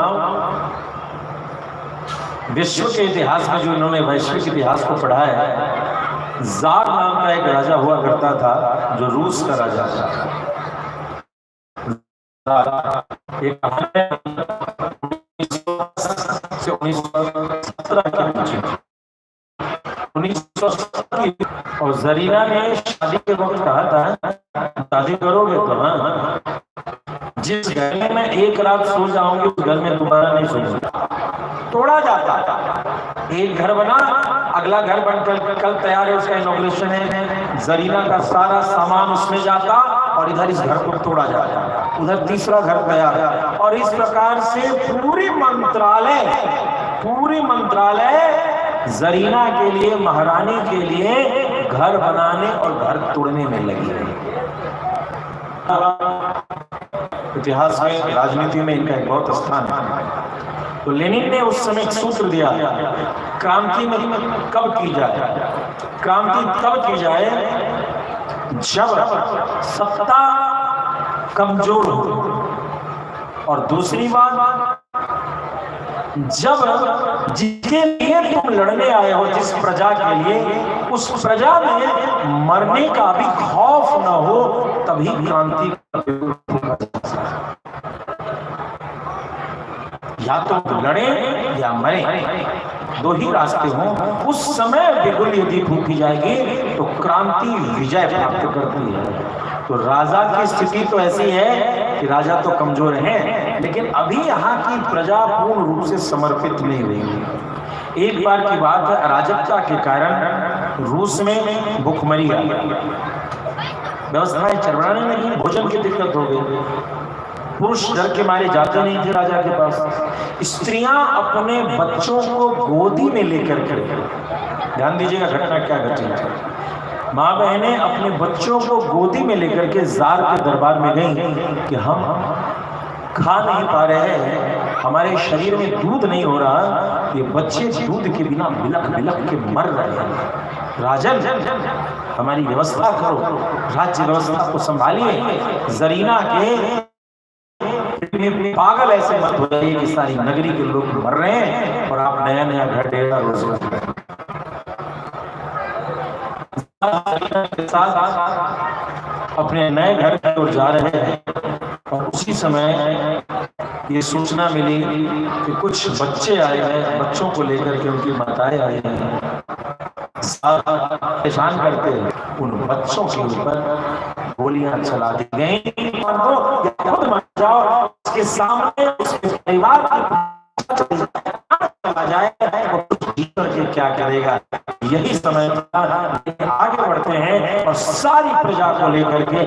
विश्व के इतिहास में जो इन्होंने वैश्विक इतिहास को पढ़ा है, जार नाम का एक राजा हुआ करता था जो रूस का राजा था। एक 1970 और जरीना ने शादी के वक्त कहा था शादी करोगे तो हाँ, जिस घर में मैं एक रात सो जाऊंगी उस घर में दोबारा नहीं सोऊंगा। तोड़ा जाता था, एक घर बना, अगला घर बनकर कल तैयार है, उसका इनॉग्रेशन है, जरीना का सारा सामान उसमें जाता और इधर इस घर को तोड़ा जाता, उधर तीसरा घर तैयार है। और इस प्रकार से पूरी मंत्रालय जरीना के लिए, महारानी के लिए घर बनाने और घर तोड़ने में लगी रही। इतिहास में, राजनीति में इनका एक बहुत स्थान है। तो लेनिन ने उस समय एक सूत्र दिया, क्रांति में कब की जाए? क्रांति तब की जाए जब सत्ता कमजोर हो, और दूसरी बात जब जिसके लिए तुम लड़ने आए हो, जिस प्रजा के लिए, उस प्रजा में मरने का भी खौफ न हो, तभी क्रांति या तो लड़े या मरे, दो ही रास्ते हों। उस समय बिगुल यदि फूंकी जाएगी तो क्रांति विजय प्राप्त करती है। तो राजा की स्थिति तो ऐसी है कि राजा तो कमजोर है, लेकिन अभी यहाँ की प्रजा पूर्ण रूप से समर्पित नहीं हुई। एक बार की बात है, अराजकता के कारण रूस में भूखमरी आई, व्यवस्थाएं चरमराने लगी, भोजन की दिक्कत हो गई, पुरुष डर के मारे जाते नहीं थे राजा के पास। स्त्रियां अपने बच्चों को गोदी में लेकर के, ध्यान दीजिएगा घटना क्या घटी है, माँ बहनें अपने बच्चों को गोदी में लेकर के जार के दरबार में गई कि हम खा नहीं पा रहे हैं, हमारे शरीर में दूध नहीं हो रहा, ये बच्चे दूध के बिना बिलख बिलख के मर रहे हैं, राजन हमारी व्यवस्था करो, राज्य व्यवस्था को संभालिए। जरीना के पागल ऐसे मत हो जाइए कि सारी नगरी के लोग मर रहे हैं और आप नया नया घर डेरा रोजगार के साथ अपने नए घर की ओर जा रहे हैं। और उसी समय ये सूचना मिली कि कुछ बच्चे आए हैं, बच्चों को लेकर के उनकी माताएं आई हैं, परेशान करते हैं, उन बच्चों के ऊपर गोलियां चला दी गई। खुद मर जाओ, उसके सामने उसके परिवार चला जाए, के क्या करेगा? यही समय आगे बढ़ते हैं और सारी प्रजा को लेकर के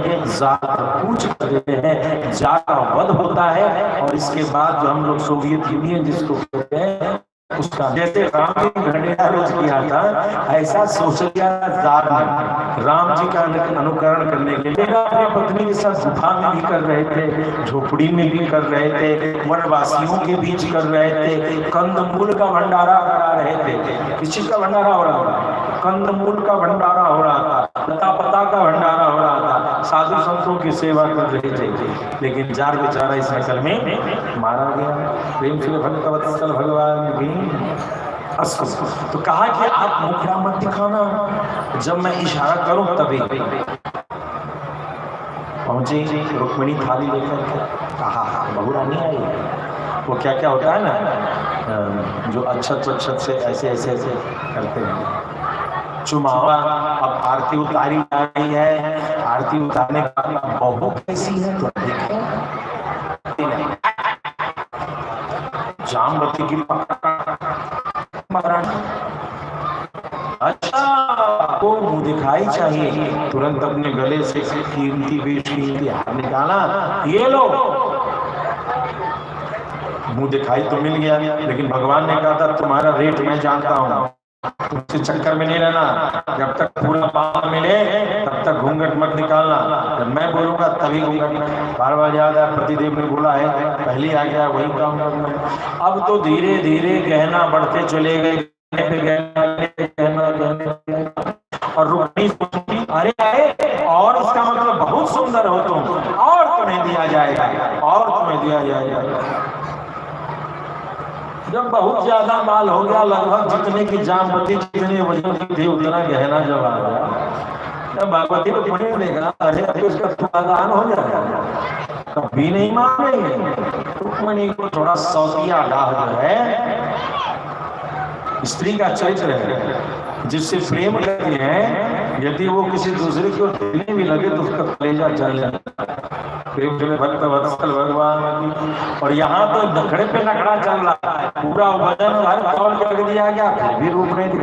कूच कर देते हैं, जार का वध होता है। और इसके बाद जो हम लोग सोवियत यूनियन जिसको कहते हैं, उसका जैसे राम जी घंटेरा रोज किया था, ऐसा सोच लिया जार ने राम जी का अनुकरण करने के लिए अपनी पत्नी के साथ गुफा में भी कर रहे थे, झोपड़ी में भी कर रहे थे, वनवासियों के बीच कर रहे थे, कंदमूल का भंडारा करा रहे थे। किस चीज का भंडारा हो रहा था? कंदमूल का भंडारा हो रहा था, लता पता का भंडारा हो रहा था, साधु संतों की सेवा कर रही थी, लेकिन जार बेचारा इस नकल में मारा गया। प्रेम से भक्तवत्सल भगवान की अस्को। तो कहा कि आप मुखड़ा मत दिखाना, जब मैं इशारा करूं तभी। पहुंचे रुक्मिणी थाली लेकर के, कहा बहुरानी आई। वो क्या क्या होता है ना, जो अच्छत वच्छत से ऐसे ऐसे ऐसे करते हैं, चुमावा। अब आरती उतारी जा रही है, आरती उतारने का बहू कैसी है तो देखें। जामवती की महारानी, अच्छा को मुंह दिखाई चाहिए, तुरंत अपने गले से कीमती बेशकीमती हार निकाला, ये लो। मुंह दिखाई तो मिल गया, लेकिन भगवान ने कहा था तुम्हारा रेट मैं जानता हूँ, तुमसे चक्कर में नहीं रहना, जब तक पूरा माल मिले तब तक घूंघट मत निकालना, जब मैं बोलूंगा तभी घूंघट। बार बार याद है पतिदेव ने बोला है, पहले आ गया वही काम करना। अब तो धीरे धीरे गहना बढ़ते चले गए, गहना और रुक्मिणी सोचती अरे और इसका मतलब बहुत सुंदर हो तुम, और तुम्हें दिया जाएगा, और तुम्हें दिया जाएगा। जब बहुत ज्यादा माल हो गया, लगभग जितने की जामवती जितने वजन की थी उतना गहना जब आ गया, जब भगवती को पुण्य देगा अरे अभी उसका समाधान हो जाएगा, कभी नहीं मानेंगे। रुक्मिणी को थोड़ा सौतिया डाह जो है, स्त्री का चरित्र है, जिससे प्रेम करती है, यदि वो किसी दूसरे को देने भी लगे तो उसका कलेजा चल जाता है। प्रेम से भक्त वत्सल भगवान। और यहाँ तो नखड़े पे नखड़ा चल रहा है, पूरा वजन हर तौल कर दिया गया, फिर भी रूप नहीं दिखा।